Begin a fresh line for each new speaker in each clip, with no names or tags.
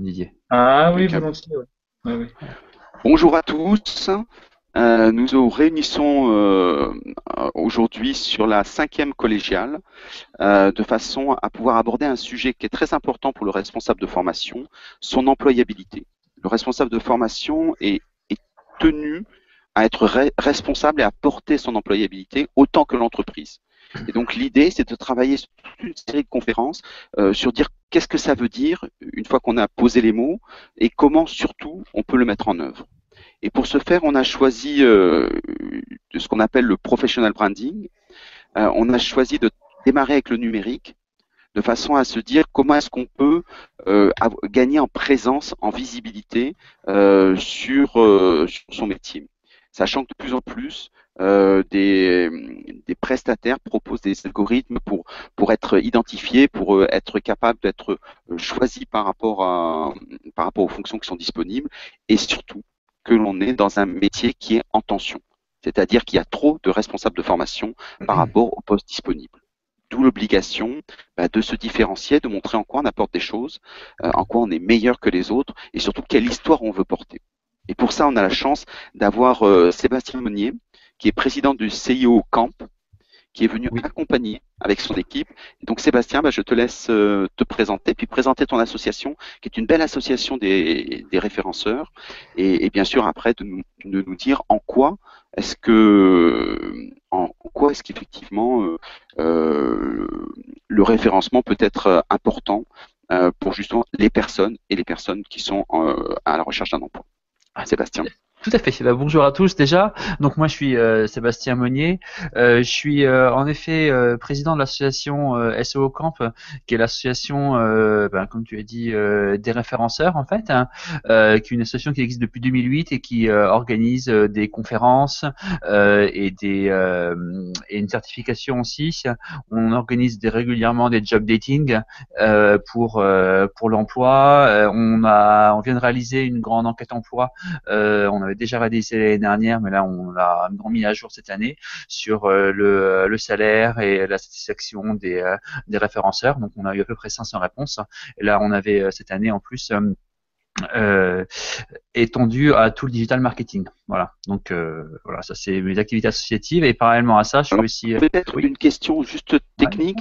Didier.
Ah oui,
Impeccable.
volontiers. Ouais. Ouais, ouais.
Bonjour à tous. Nous nous réunissons aujourd'hui sur la cinquième collégiale de façon à pouvoir aborder un sujet qui est très important pour le responsable de formation, son employabilité. Le responsable de formation est tenu à être responsable et à porter son employabilité autant que l'entreprise. Et donc l'idée, c'est de travailler sur toute une série de conférences sur dire qu'est-ce que ça veut dire une fois qu'on a posé les mots et comment surtout on peut le mettre en œuvre. Et pour ce faire, on a choisi de ce qu'on appelle le professional branding. On a choisi de démarrer avec le numérique de façon à se dire comment est-ce qu'on peut gagner en présence, en visibilité sur son métier. Sachant que de plus en plus, des prestataires proposent des algorithmes pour être identifiés, pour être capables d'être choisis par rapport aux fonctions qui sont disponibles et surtout que l'on est dans un métier qui est en tension. C'est-à-dire qu'il y a trop de responsables de formation par rapport aux postes disponibles. D'où l'obligation de se différencier, de montrer en quoi on apporte des choses, en quoi on est meilleur que les autres et surtout quelle histoire on veut porter. Et pour ça, on a la chance d'avoir Sébastien Monnier, qui est président du CIO Camp, qui est venu
Oui.
accompagner avec son équipe. Et donc Sébastien, je te laisse te présenter, puis présenter ton association, qui est une belle association des référenceurs, et bien sûr après de nous dire en quoi est-ce qu'effectivement le référencement peut être important pour justement les personnes et les personnes qui sont à la recherche d'un emploi. Sébastien.
Tout à fait. Bah, bonjour à tous déjà. Donc moi je suis Sébastien Monnier. Je suis en effet président de l'association SEO Camp, qui est l'association, comme tu as dit, des référenceurs en fait, hein, qui est une association qui existe depuis 2008 et qui organise des conférences et une certification aussi. On organise régulièrement des job dating pour l'emploi. On vient de réaliser une grande enquête emploi. On avait déjà réalisé l'année dernière, mais là on l'a mis à jour cette année sur le salaire et la satisfaction des référenceurs. Donc on a eu à peu près 500 réponses. Et là on avait cette année en plus euh, étendu à tout le digital marketing. Voilà. Donc voilà, ça c'est mes activités associatives et parallèlement à ça, je suis
Alors
aussi
peut-être
oui.
une question juste
Ouais.
technique.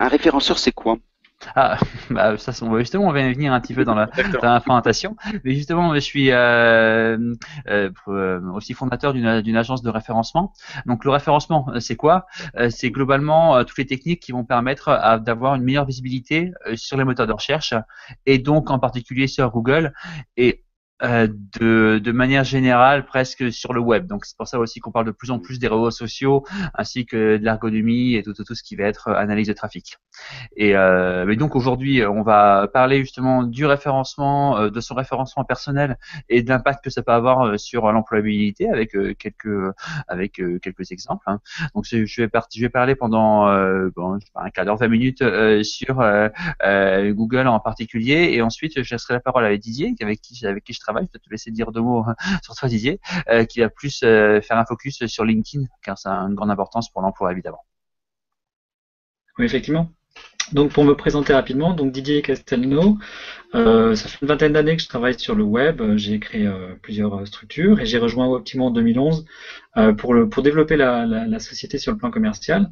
Un référenceur, c'est quoi?
Ah, bah, ça, justement, on va y venir un petit peu
Exactement.
dans la présentation. Mais justement, je suis aussi fondateur d'une agence de référencement. Donc, le référencement, c'est quoi? C'est globalement toutes les techniques qui vont permettre d'avoir une meilleure visibilité sur les moteurs de recherche et donc en particulier sur Google et de manière générale presque sur le web. Donc c'est pour ça aussi qu'on parle de plus en plus des réseaux sociaux ainsi que de l'ergonomie et tout ce qui va être analyse de trafic. Et mais donc aujourd'hui, on va parler justement du référencement, de son référencement personnel et de l'impact que ça peut avoir sur l'employabilité avec quelques exemples. Hein. Donc je vais parler pendant je sais pas, un quart d'heure, 20 minutes sur Google en particulier, et ensuite je laisserai la parole à Didier avec qui je travaille. Je vais te laisser dire deux mots sur toi, Didier, qui va plus faire un focus sur LinkedIn, car ça a une grande importance pour l'emploi évidemment.
Oui, effectivement. Donc pour me présenter rapidement, donc Didier Castelnau, ça fait une vingtaine d'années que je travaille sur le web. J'ai créé plusieurs structures et j'ai rejoint Optimo en 2011 pour développer la société sur le plan commercial.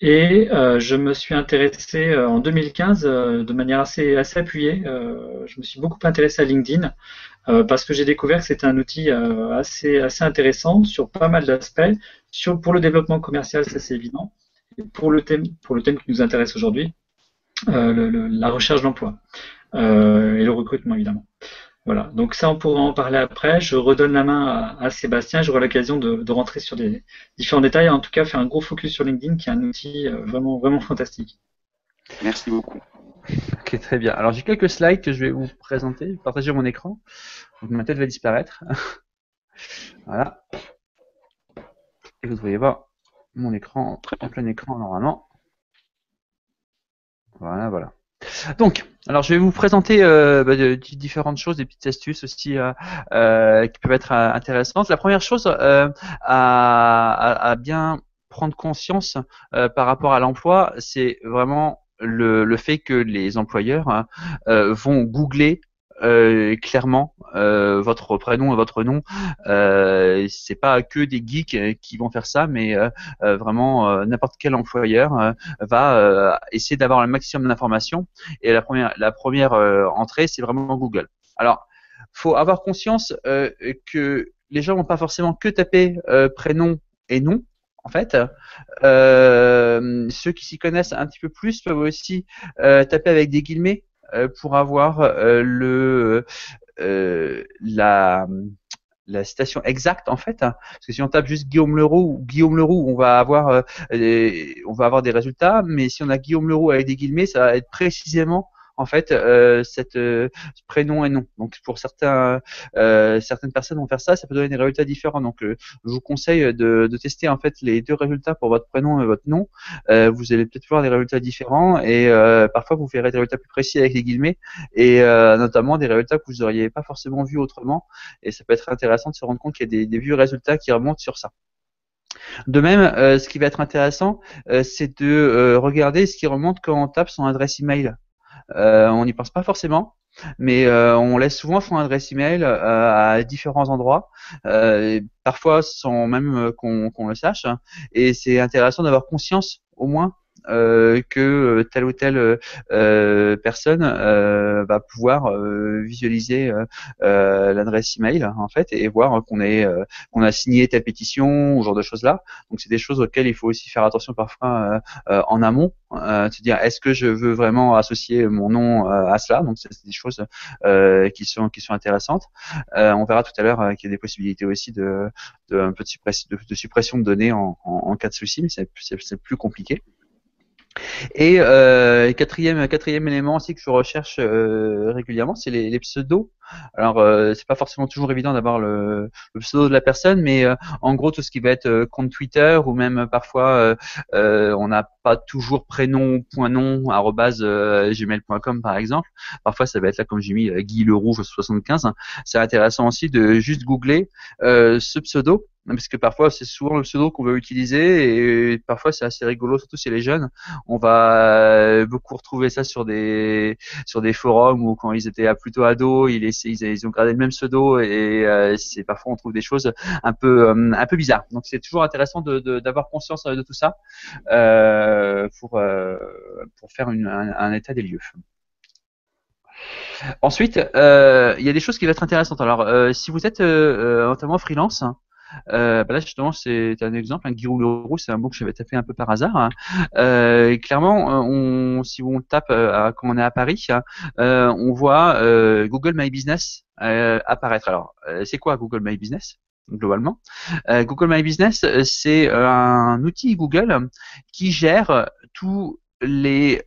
Et je me suis intéressé en 2015 de manière assez appuyée. Je me suis beaucoup intéressé à LinkedIn parce que j'ai découvert que c'était un outil assez intéressant sur pas mal d'aspects. Pour le développement commercial, ça c'est évident. Et pour le thème qui nous intéresse aujourd'hui, la recherche d'emploi et le recrutement évidemment. Voilà, donc ça on pourra en parler après. Je redonne la main à Sébastien, j'aurai l'occasion de rentrer sur des différents détails. En tout cas, faire un gros focus sur LinkedIn qui est un outil vraiment fantastique.
Merci beaucoup.
Ok, très bien. Alors j'ai quelques slides que je vais vous présenter, partager mon écran. Donc ma tête va disparaître. Voilà. Et vous devriez voir mon écran
Très
en
bien.
plein écran normalement. Voilà. Donc, alors je vais vous présenter différentes choses, des petites astuces aussi qui peuvent être intéressantes. La première chose à bien prendre conscience par rapport à l'emploi, c'est vraiment le fait que les employeurs vont googler clairement votre prénom et votre nom. C'est pas que des geeks qui vont faire ça, mais vraiment n'importe quel employeur va essayer d'avoir le maximum d'informations. Et la première entrée, c'est vraiment Google. Alors, faut avoir conscience que les gens vont pas forcément que taper prénom et nom. En fait, ceux qui s'y connaissent un petit peu plus peuvent aussi taper avec des guillemets pour avoir la citation exacte en fait, parce que si on tape juste Guillaume Leroux ou Guillaume Leroux, on va avoir des résultats, mais si on a Guillaume Leroux avec des guillemets, ça va être précisément en fait cette prénom et nom. Donc pour certaines personnes vont faire ça, ça peut donner des résultats différents. Donc je vous conseille de tester en fait les deux résultats pour votre prénom et votre nom. Vous allez peut-être voir des résultats différents et parfois vous verrez des résultats plus précis avec les guillemets et notamment des résultats que vous n'auriez pas forcément vus autrement. Et ça peut être intéressant de se rendre compte qu'il y a des vieux résultats qui remontent sur ça. De même, ce qui va être intéressant, c'est de regarder ce qui remonte quand on tape son adresse email. On n'y pense pas forcément, mais on laisse souvent son adresse email à différents endroits, parfois sans même qu'on le sache. Et c'est intéressant d'avoir conscience au moins que telle ou telle personne va pouvoir visualiser l'adresse email en fait et voir qu'on a signé telle pétition ou ce genre de choses là. Donc c'est des choses auxquelles il faut aussi faire attention parfois en amont, se dire est-ce que je veux vraiment associer mon nom à cela. Donc c'est des choses qui sont intéressantes. On verra tout à l'heure qu'il y a des possibilités aussi un peu de suppression de données en cas de souci, mais c'est plus compliqué. Et quatrième élément aussi que je recherche régulièrement, c'est les pseudos. Alors c'est pas forcément toujours évident d'avoir le pseudo de la personne, mais en gros tout ce qui va être compte Twitter ou même parfois on n'a pas toujours prénom point nom @gmail.com par exemple. Parfois ça va être là comme j'ai mis Guy Leroux 75. C'est intéressant aussi de juste googler ce pseudo. Parce que parfois c'est souvent le pseudo qu'on veut utiliser et parfois c'est assez rigolo, surtout chez les jeunes. On va beaucoup retrouver ça sur des forums où quand ils étaient plutôt ados, ils ont gardé le même pseudo et c'est parfois on trouve des choses un peu bizarres. Donc c'est toujours intéressant d'avoir conscience de tout ça pour faire un état des lieux. Ensuite, il y a des choses qui vont être intéressantes. Alors, si vous êtes notamment freelance, là justement c'est un exemple, Guillaume Leroux, c'est un mot que j'avais tapé un peu par hasard. Clairement, si on tape quand on est à Paris, on voit Google My Business apparaître. Alors, c'est quoi Google My Business globalement? Google My Business, c'est un outil Google qui gère toutes les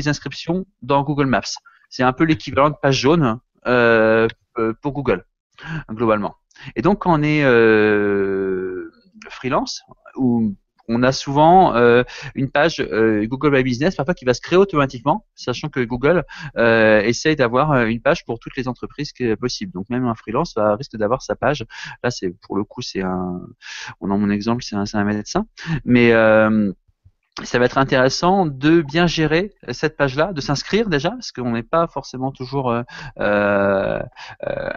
inscriptions dans Google Maps. C'est un peu l'équivalent de page jaune pour Google globalement. Et donc quand on est freelance, où on a souvent une page Google My Business parfois qui va se créer automatiquement, sachant que Google essaye d'avoir une page pour toutes les entreprises qui est possible. Donc même un freelance risque d'avoir sa page. Là, c'est pour le coup, dans mon exemple, c'est un médecin, mais ça va être intéressant de bien gérer cette page-là, de s'inscrire déjà, parce qu'on n'est pas forcément toujours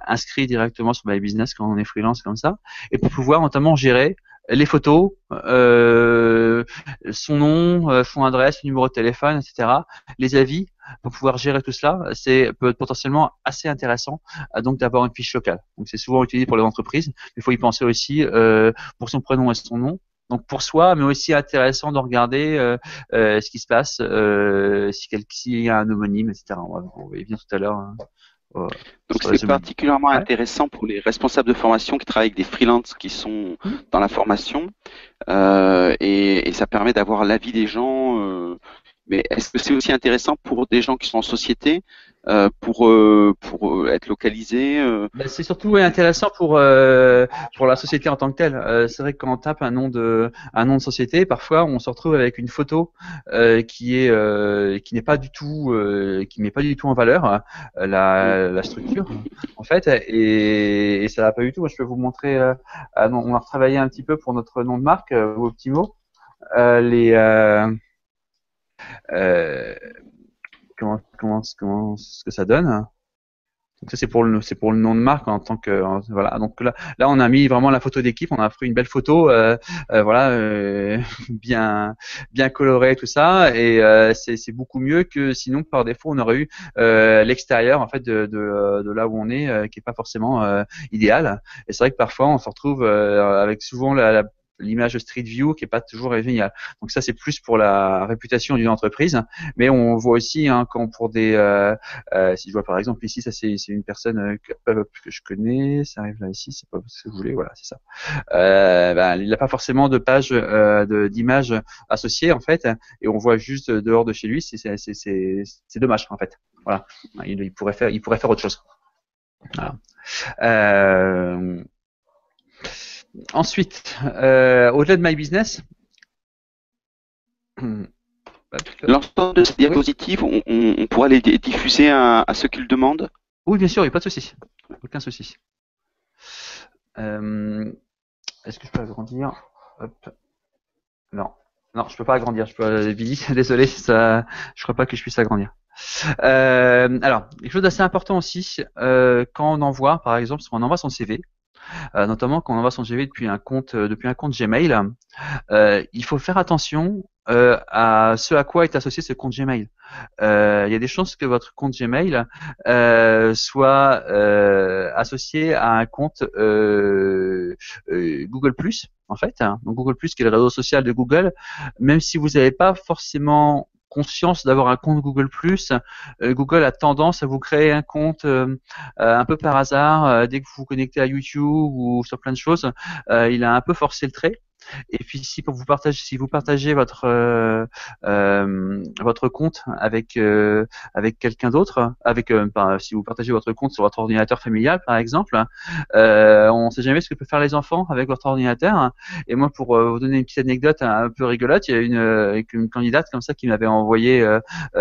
inscrit directement sur My Business quand on est freelance comme ça, et pour pouvoir notamment gérer les photos, son nom, son adresse, son numéro de téléphone, etc., les avis. Pour pouvoir gérer tout cela, peut être potentiellement assez intéressant donc d'avoir une fiche locale. Donc c'est souvent utilisé pour les entreprises, mais il faut y penser aussi pour son prénom et son nom. Donc pour soi, mais aussi intéressant de regarder ce qui se passe s'il y a un homonyme, etc. On va y venir tout à l'heure.
Donc c'est particulièrement intéressant pour les responsables de formation qui travaillent avec des freelances qui sont dans la formation et ça permet d'avoir l'avis des gens. Mais est-ce que c'est aussi intéressant pour des gens qui sont en société pour être localisés
C'est surtout intéressant pour la société en tant que telle. C'est vrai que quand on tape un nom de société, parfois on se retrouve avec une photo qui n'est pas du tout qui met pas du tout en valeur la structure en fait et ça va pas du tout. Moi, je peux vous montrer. On a retravaillé un petit peu pour notre nom de marque Optimo Euh, ce que ça donne. Donc ça c'est pour le nom de marque en tant que voilà. Donc là on a mis vraiment la photo d'équipe, on a pris une belle photo, voilà, bien colorée tout ça, et c'est beaucoup mieux que sinon par défaut on aurait eu l'extérieur en fait de là où on est qui est pas forcément idéal. Et c'est vrai que parfois on se retrouve avec souvent l'image Street View qui est pas toujours géniale. Donc ça c'est plus pour la réputation d'une entreprise, mais on voit aussi hein, quand pour des si je vois par exemple ici, ça c'est une personne que je connais, ça arrive là ici, c'est pas ce que vous voulez, voilà, c'est ça. Il n'a pas forcément de page d'image associée en fait, et on voit juste dehors de chez lui, c'est dommage en fait. Voilà, il pourrait faire autre chose. Voilà. Ensuite, au-delà de My Business.
L'ensemble de ces diapositives, on pourra les diffuser à ceux qui le demandent?
Oui, bien sûr, il n'y a pas de souci. Aucun souci. Est-ce que je peux agrandir? Hop. Non, non, je peux pas agrandir. Je peux, Billy, désolé, ça, je crois pas que je puisse agrandir. Alors, quelque chose d'assez important aussi, quand on envoie, par exemple, si on envoie son CV, notamment quand on envoie son CV depuis un compte Gmail, il faut faire attention à ce à quoi est associé ce compte Gmail. Il y a des chances que votre compte Gmail soit associé à un compte Google+, en fait. Donc Google+, qui est le réseau social de Google, même si vous n'avez pas forcément conscience d'avoir un compte Google+, Google a tendance à vous créer un compte un peu par hasard dès que vous vous connectez à YouTube ou sur plein de choses. Il a un peu forcé le trait. Et puis si vous partagez votre compte avec quelqu'un d'autre, si vous partagez votre compte sur votre ordinateur familial par exemple, on ne sait jamais ce que peuvent faire les enfants avec votre ordinateur. Et moi, pour vous donner une petite anecdote un peu rigolote, il y a une candidate comme ça qui m'avait envoyé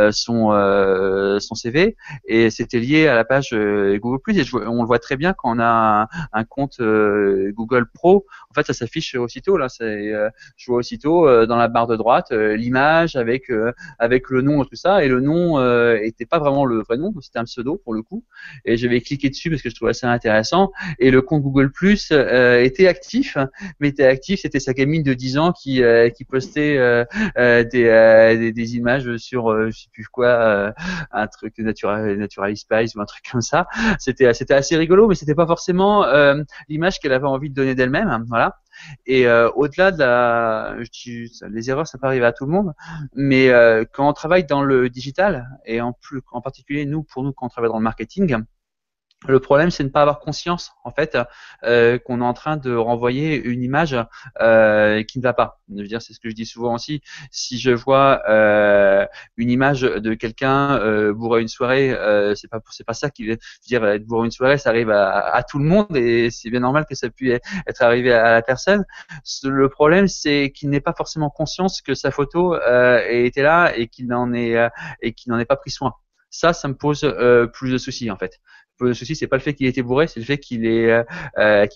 son CV, et c'était lié à la page Google+. Et on le voit très bien quand on a un compte Google Pro. En fait, ça s'affiche aussitôt là. Je vois aussitôt dans la barre de droite l'image avec le nom et tout ça. Et le nom était pas vraiment le vrai nom, c'était un pseudo pour le coup. Et j'avais cliqué dessus parce que je trouvais ça intéressant. Et le compte Google Plus était actif, mais était actif, c'était sa gamine de 10 ans qui postait des images sur je sais plus quoi, un truc Natural Spice ou un truc comme ça. C'était assez rigolo, mais c'était pas forcément l'image qu'elle avait envie de donner d'elle-même, voilà. Et au-delà les erreurs, ça peut arriver à tout le monde, mais quand on travaille dans le digital, et en particulier pour nous quand on travaille dans le marketing, le problème, c'est de ne pas avoir conscience, en fait, qu'on est en train de renvoyer une image qui ne va pas. Je veux dire, c'est ce que je dis souvent aussi. Si je vois une image de quelqu'un bourré une soirée, c'est pas ça qui. Je veux dire, être bourré une soirée, ça arrive à tout le monde, et c'est bien normal que ça puisse être arrivé à la personne. Le problème, c'est qu'il n'ait pas forcément conscience que sa photo était là et qu'il n'en ait pas pris soin. Ça me pose plus de soucis, en fait. Le souci, c'est pas le fait qu'il ait été bourré, c'est le fait qu'il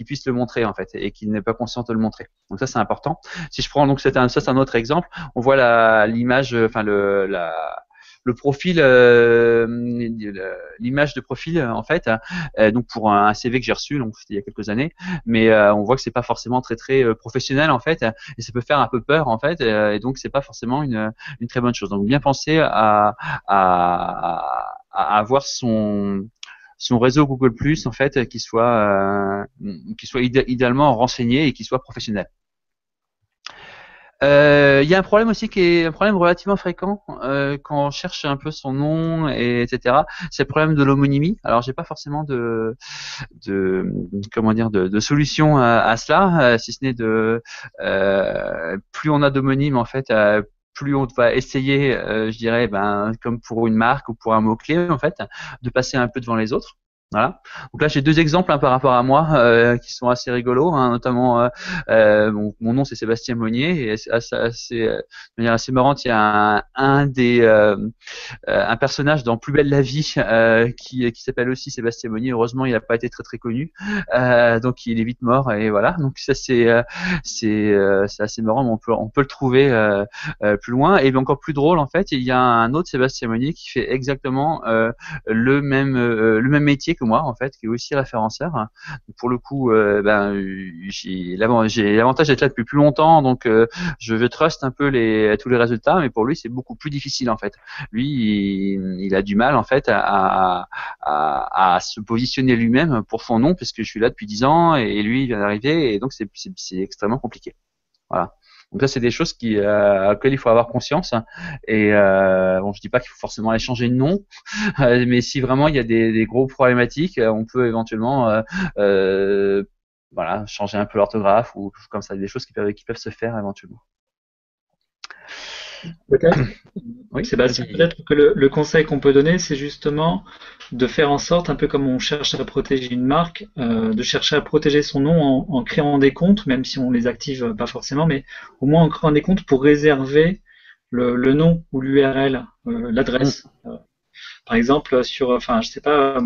puisse le montrer en fait, et qu'il n'est pas conscient de le montrer. Donc ça, c'est important. Si je prends donc c'est un autre exemple, on voit l'image, enfin le profil, l'image de profil en fait, donc pour un CV que j'ai reçu, donc c'était il y a quelques années, mais on voit que c'est pas forcément très professionnel en fait, et ça peut faire un peu peur en fait, et donc c'est pas forcément une très bonne chose. Donc bien penser à avoir son réseau Google Plus en fait qui soit idéalement renseigné et qui soit professionnel. Il y a un problème aussi qui est un problème relativement fréquent quand on cherche un peu son nom etc. C'est le problème de l'homonymie. Alors j'ai pas forcément de solution à cela, si ce n'est plus on a d'homonymes en fait, plus on va essayer, je dirais, comme pour une marque ou pour un mot-clé, en fait, de passer un peu devant les autres. Voilà. Donc là, j'ai deux exemples par rapport à moi qui sont assez rigolos, notamment mon nom c'est Sébastien Monnier et de manière assez marrante, il y a un personnage dans Plus belle la vie qui s'appelle aussi Sébastien Monnier. Heureusement, il n'a pas été très très connu, donc il est vite mort et voilà. Donc ça c'est assez marrant, mais on peut le trouver plus loin. Et encore plus drôle en fait, il y a un autre Sébastien Monnier qui fait exactement le même métier que moi en fait, qui est aussi référenceur. Donc, pour le coup, j'ai l'avantage d'être là depuis plus longtemps, donc je trust un peu tous les résultats, mais pour lui c'est beaucoup plus difficile en fait. Lui, il a du mal en fait à se positionner lui-même pour son nom, parce que je suis là depuis 10 ans et lui il vient d'arriver, et donc c'est extrêmement compliqué. Voilà. Donc ça, c'est des choses auxquelles il faut avoir conscience. Et bon, je dis pas qu'il faut forcément aller changer de nom, mais si vraiment il y a des gros problématiques, on peut éventuellement voilà, changer un peu l'orthographe ou comme ça, des choses qui peuvent se faire éventuellement.
Peut-être,
Oui,
Sébastien,
vas-y.
peut-être que le conseil qu'on peut donner, c'est justement de faire en sorte, un peu comme on cherche à protéger une marque, de chercher à protéger son nom en créant des comptes, même si on les active pas forcément, mais au moins en créant des comptes pour réserver le nom ou l'URL, l'adresse. Par exemple, enfin, je sais pas,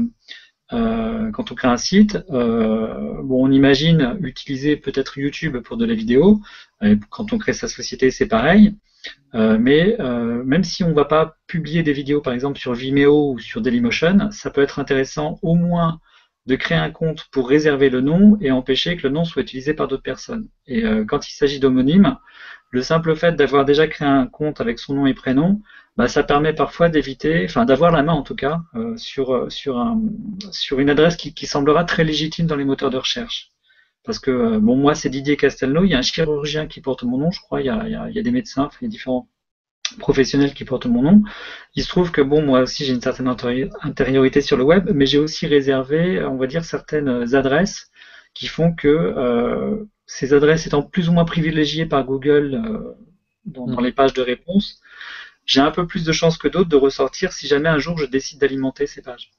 quand on crée un site, bon, on imagine utiliser peut-être YouTube pour de la vidéo. Et quand on crée sa société, c'est pareil. Mais même si on ne va pas publier des vidéos, par exemple, sur Vimeo ou sur Dailymotion, ça peut être intéressant au moins de créer un compte pour réserver le nom et empêcher que le nom soit utilisé par d'autres personnes. Et quand il s'agit d'homonymes, le simple fait d'avoir déjà créé un compte avec son nom et prénom, bah, ça permet parfois d'éviter, enfin d'avoir la main en tout cas, sur une adresse qui semblera très légitime dans les moteurs de recherche. Parce que, bon, moi, c'est Didier Castelnau, il y a un chirurgien qui porte mon nom, je crois, il y a des médecins, il y a différents professionnels qui portent mon nom. Il se trouve que, bon, moi aussi, j'ai une certaine intériorité sur le web, mais j'ai aussi réservé, on va dire, certaines adresses qui font que ces adresses étant plus ou moins privilégiées par Google dans les pages de réponse, j'ai un peu plus de chances que d'autres de ressortir si jamais un jour je décide d'alimenter ces pages.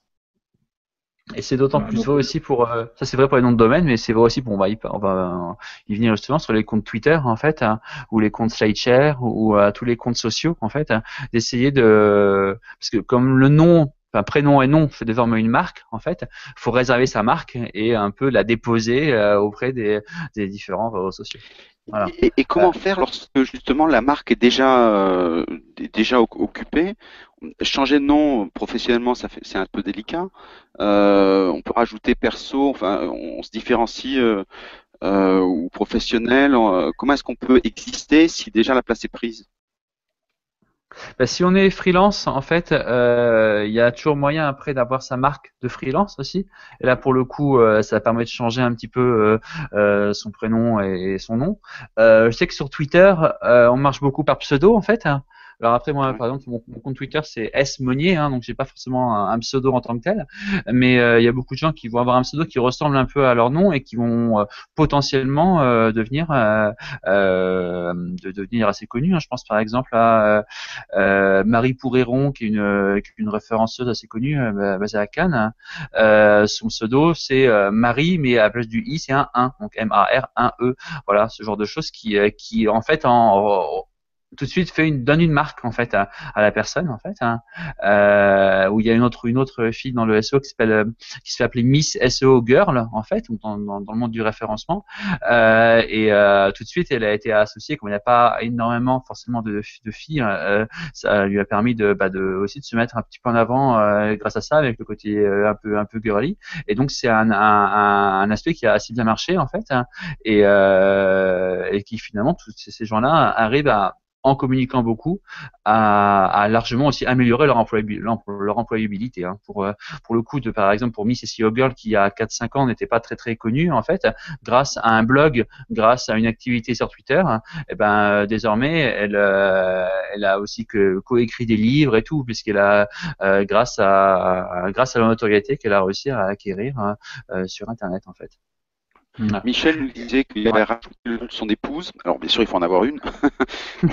Et c'est d'autant
Voilà,
plus
donc,
vrai aussi pour ça, c'est vrai pour les noms de domaine, mais c'est vrai aussi pour on va y venir justement sur les comptes Twitter en fait, ou les comptes SlideShare ou tous les comptes sociaux en fait, d'essayer parce que comme le nom, enfin prénom et nom c'est désormais une marque en fait, faut réserver sa marque et un peu la déposer auprès des différents réseaux sociaux. Voilà.
Et comment faire lorsque justement la marque est déjà occupée? Changer de nom professionnellement, c'est un peu délicat. On peut rajouter perso, enfin, on se différencie ou professionnel. Comment est-ce qu'on peut exister si déjà la place est prise?
Si on est freelance, en fait, il y a toujours moyen après d'avoir sa marque de freelance aussi. Et là, pour le coup, ça permet de changer un petit peu son prénom et son nom. Je sais que sur Twitter, on marche beaucoup par pseudo, en fait. Alors après, moi,
Ouais.
par exemple, mon compte Twitter, c'est S Monnier, donc j'ai pas forcément un pseudo en tant que tel. Mais il y a beaucoup de gens qui vont avoir un pseudo qui ressemble un peu à leur nom et qui vont potentiellement devenir assez connus. Je pense par exemple à Marie Pouréron, qui est une référenceuse assez connue, basée à Cannes. Son pseudo, c'est Marie, mais à la place du I, c'est un 1, donc M-A-R-1-E. Voilà, ce genre de choses qui en fait, tout de suite donne une marque en fait à la personne en fait, où il y a une autre fille dans le SEO qui se fait appeler Miss SEO Girl en fait, dans le monde du référencement, et tout de suite elle a été associée, comme il n'y a pas énormément forcément de filles, ça lui a permis aussi de se mettre un petit peu en avant grâce à ça, avec le côté un peu girly, et donc c'est un aspect qui a assez bien marché en fait, et qui finalement tous ces gens-là arrivent en communiquant beaucoup, à largement aussi améliorer leur employabilité. Pour le coup, par exemple, pour Miss SEO Girl, qui il y a 4-5 ans n'était pas très très connue, en fait, grâce à un blog, grâce à une activité sur Twitter, et ben désormais, elle a aussi coécrit des livres et tout, puisqu'elle a, grâce à la notoriété qu'elle a réussi à acquérir sur Internet, en fait. Voilà.
Michel nous disait qu'il avait rajouté le nom de son épouse. Alors bien sûr, il faut en avoir une.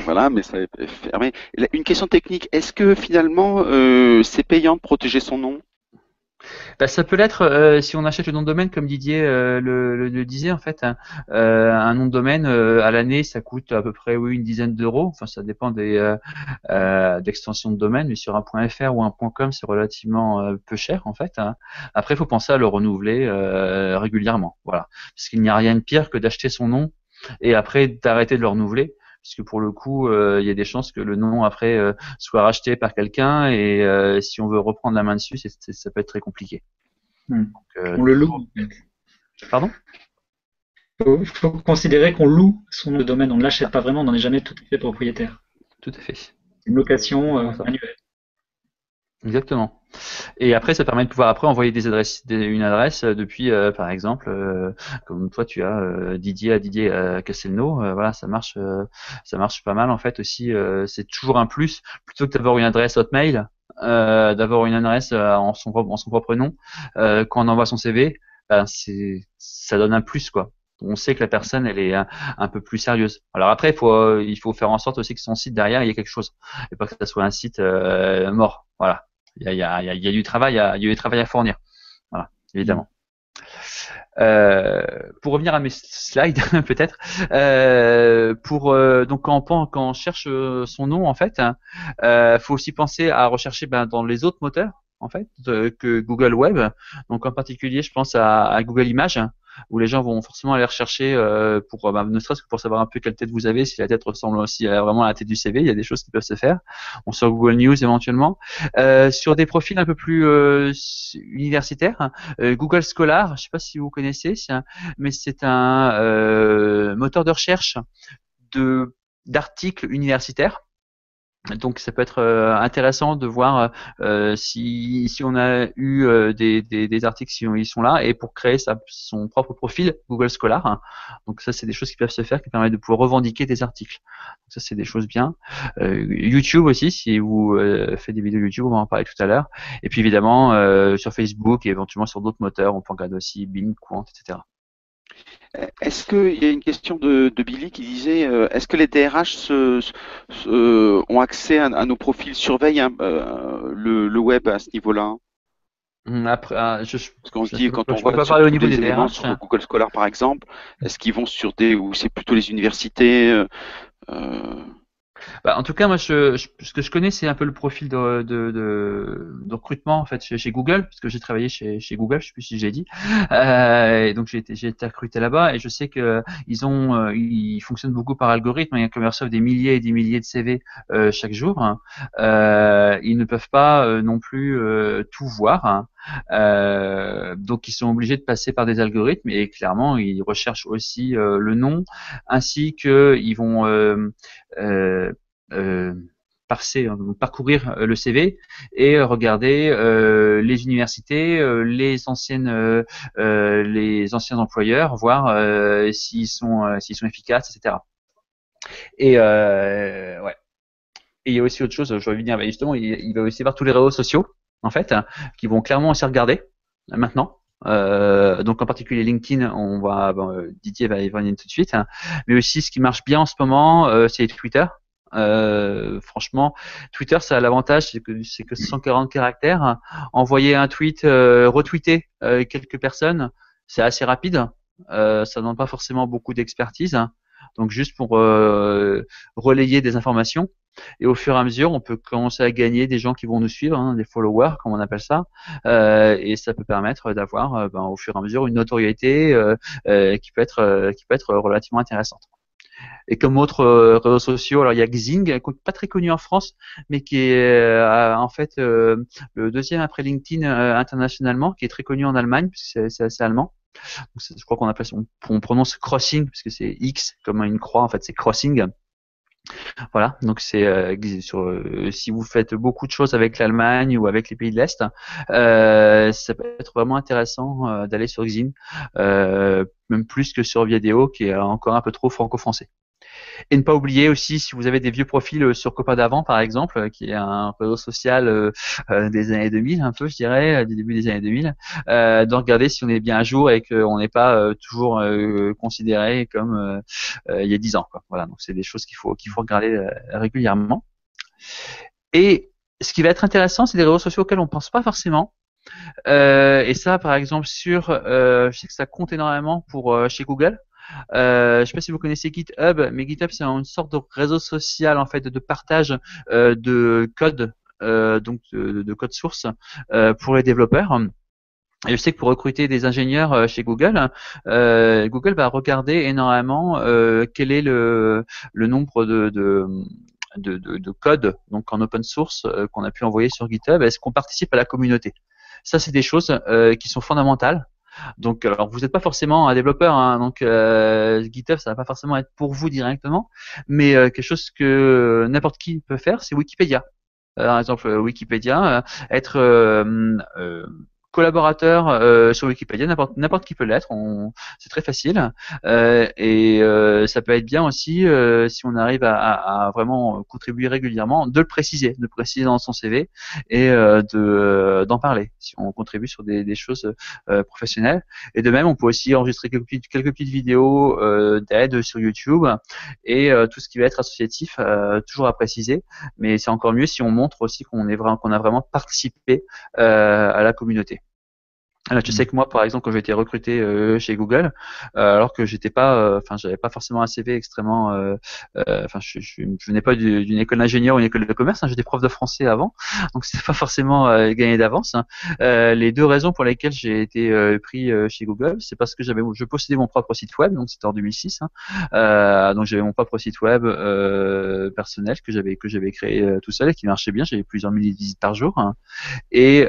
Voilà, mais ça est fermé. Une question technique. Est-ce que finalement, c'est payant de protéger son nom?
Bah, ça peut l'être si on achète le nom de domaine comme Didier le disait en fait. Hein. Un nom de domaine à l'année, ça coûte à peu près une dizaine d'euros. Enfin, ça dépend d'extensions de domaine, mais sur un .fr ou un .com, c'est relativement peu cher en fait. Hein. Après, il faut penser à le renouveler régulièrement. Voilà, parce qu'il n'y a rien de pire que d'acheter son nom et après d'arrêter de le renouveler. Puisque pour le coup, il y a des chances que le nom après soit racheté par quelqu'un et si on veut reprendre la main dessus, ça peut être très compliqué. Donc,
on le loue. En fait.
Pardon?
Il faut considérer qu'on loue son nom de domaine, on ne l'achète pas vraiment, on n'en est jamais tout à fait propriétaire.
Tout à fait.
Une location annuelle.
Exactement. Et après, ça permet de pouvoir après envoyer une adresse depuis, par exemple, comme toi tu as Didier Castelnau. Voilà, ça marche pas mal en fait aussi. C'est toujours un plus plutôt que d'avoir une adresse Hotmail, d'avoir une adresse en son propre nom. Quand on envoie son CV, ben ça donne un plus quoi. On sait que la personne elle est un peu plus sérieuse. Alors après, il faut faire en sorte aussi que son site derrière il y ait quelque chose et pas que ça soit un site mort. Voilà. Il y a du travail à fournir. Voilà, évidemment. Pour revenir à mes slides, peut-être. Donc quand on cherche son nom, en fait, faut aussi penser à rechercher dans les autres moteurs, en fait, que Google Web. Donc en particulier, je pense à Google Images, où les gens vont forcément aller rechercher pour ne serait-ce que pour savoir un peu quelle tête vous avez, si la tête ressemble aussi vraiment à la tête du CV. Il y a des choses qui peuvent se faire. On sur Google News éventuellement. Sur des profils un peu plus universitaires, Google Scholar, je ne sais pas si vous connaissez, mais c'est un moteur de recherche d'articles universitaires. Donc ça peut être intéressant de voir si on a eu des articles si ils sont là et pour créer son propre profil Google Scholar. Hein. Donc ça c'est des choses qui peuvent se faire qui permettent de pouvoir revendiquer des articles. Donc, ça c'est des choses bien. YouTube aussi si vous faites des vidéos YouTube, on va en parler tout à l'heure. Et puis évidemment sur Facebook et éventuellement sur d'autres moteurs, on peut regarder aussi Bing, Quant, etc.
Est-ce qu'il y a une question de Billy qui disait est-ce que les DRH ont accès à nos profils, surveillent le web à ce niveau-là?
Après,
Parce qu'on se dit quand on
je peux
voit
pas
sur
parler au
tous
niveau
les
des
éléments
DRH.
sur Google Scholar par exemple, est-ce qu'ils vont sur ou c'est plutôt les universités
En tout cas, moi, ce que je connais, c'est un peu le profil de recrutement en fait chez Google, parce que j'ai travaillé chez Google, je sais plus si j'ai dit. Et donc j'ai été recruté là-bas, et je sais que ils fonctionnent beaucoup par algorithme. Ils reçoivent des milliers et des milliers de CV chaque jour. Hein. Ils ne peuvent pas non plus tout voir. Hein. Donc ils sont obligés de passer par des algorithmes, et clairement, ils recherchent aussi le nom, ainsi que ils vont euh, parcourir le CV et regarder les universités, les anciens employeurs, voir s'ils sont efficaces, etc. Et ouais. Et il y a aussi autre chose, je vais venir, justement, il va aussi voir tous les réseaux sociaux, en fait, qui vont clairement aussi regarder maintenant. Donc en particulier LinkedIn, Didier va y revenir tout de suite. Hein. Mais aussi, ce qui marche bien en ce moment, c'est Twitter. Franchement, Twitter, ça a l'avantage, c'est que 140 caractères. Hein. Envoyer un tweet, retweeter quelques personnes, c'est assez rapide. Ça ne demande pas forcément beaucoup d'expertise. Hein. Donc juste pour relayer des informations. Et au fur et à mesure, on peut commencer à gagner des gens qui vont nous suivre, hein, des followers, comme on appelle ça, et ça peut permettre d'avoir, au fur et à mesure, une notoriété qui peut être relativement intéressante. Et comme autres réseaux sociaux, alors il y a Xing, pas très connu en France, mais qui est en fait le deuxième après LinkedIn internationalement, qui est très connu en Allemagne, puisque c'est assez allemand. Donc, je crois qu'on appelle on prononce crossing, puisque c'est X comme une croix, en fait c'est crossing. Voilà, donc c'est si vous faites beaucoup de choses avec l'Allemagne ou avec les pays de l'Est, ça peut être vraiment intéressant d'aller sur Xing, même plus que sur Viadeo, qui est encore un peu trop franco-français. Et ne pas oublier aussi, si vous avez des vieux profils sur Copa d'avant, par exemple, qui est un réseau social des années 2000, un peu, je dirais, du début des années 2000, de regarder si on est bien à jour et qu'on n'est pas toujours considéré comme il y a 10 ans. Quoi. Voilà, donc c'est des choses qu'il faut regarder régulièrement. Et ce qui va être intéressant, c'est des réseaux sociaux auxquels on pense pas forcément. Et ça, par exemple, je sais que ça compte énormément pour chez Google. Je sais pas si vous connaissez GitHub, mais GitHub c'est une sorte de réseau social en fait de partage de code, donc de code source pour les développeurs. Et je sais que pour recruter des ingénieurs chez Google, Google va regarder énormément quel est le nombre de code donc en open source qu'on a pu envoyer sur GitHub. Est-ce qu'on participe à la communauté? Ça, c'est des choses qui sont fondamentales. Donc, alors vous n'êtes pas forcément un développeur, hein, donc GitHub, ça va pas forcément être pour vous directement, mais quelque chose que n'importe qui peut faire, c'est Wikipédia. Par exemple, Wikipédia, être collaborateur sur Wikipédia, n'importe qui peut l'être. C'est très facile et ça peut être bien aussi si on arrive à vraiment contribuer régulièrement, de le préciser dans son CV et d'en parler si on contribue sur des choses professionnelles. Et de même, on peut aussi enregistrer quelques petites vidéos d'aide sur YouTube et tout ce qui va être associatif, toujours à préciser. Mais c'est encore mieux si on montre aussi qu'on a vraiment participé à la communauté. Là, tu sais que moi, par exemple, quand j'ai été recruté chez Google, alors que j'étais pas, enfin, j'avais pas forcément un CV extrêmement, enfin, je venais pas d'une école d'ingénieur ou une école de commerce, hein, j'étais prof de français avant, donc c'était pas forcément gagné d'avance. Hein. Les deux raisons pour lesquelles j'ai été pris chez Google, c'est parce que je possédais mon propre site web, donc c'était en 2006, hein, donc j'avais mon propre site web personnel que j'avais créé tout seul et qui marchait bien, j'avais plusieurs milliers de visites par jour. Hein. Et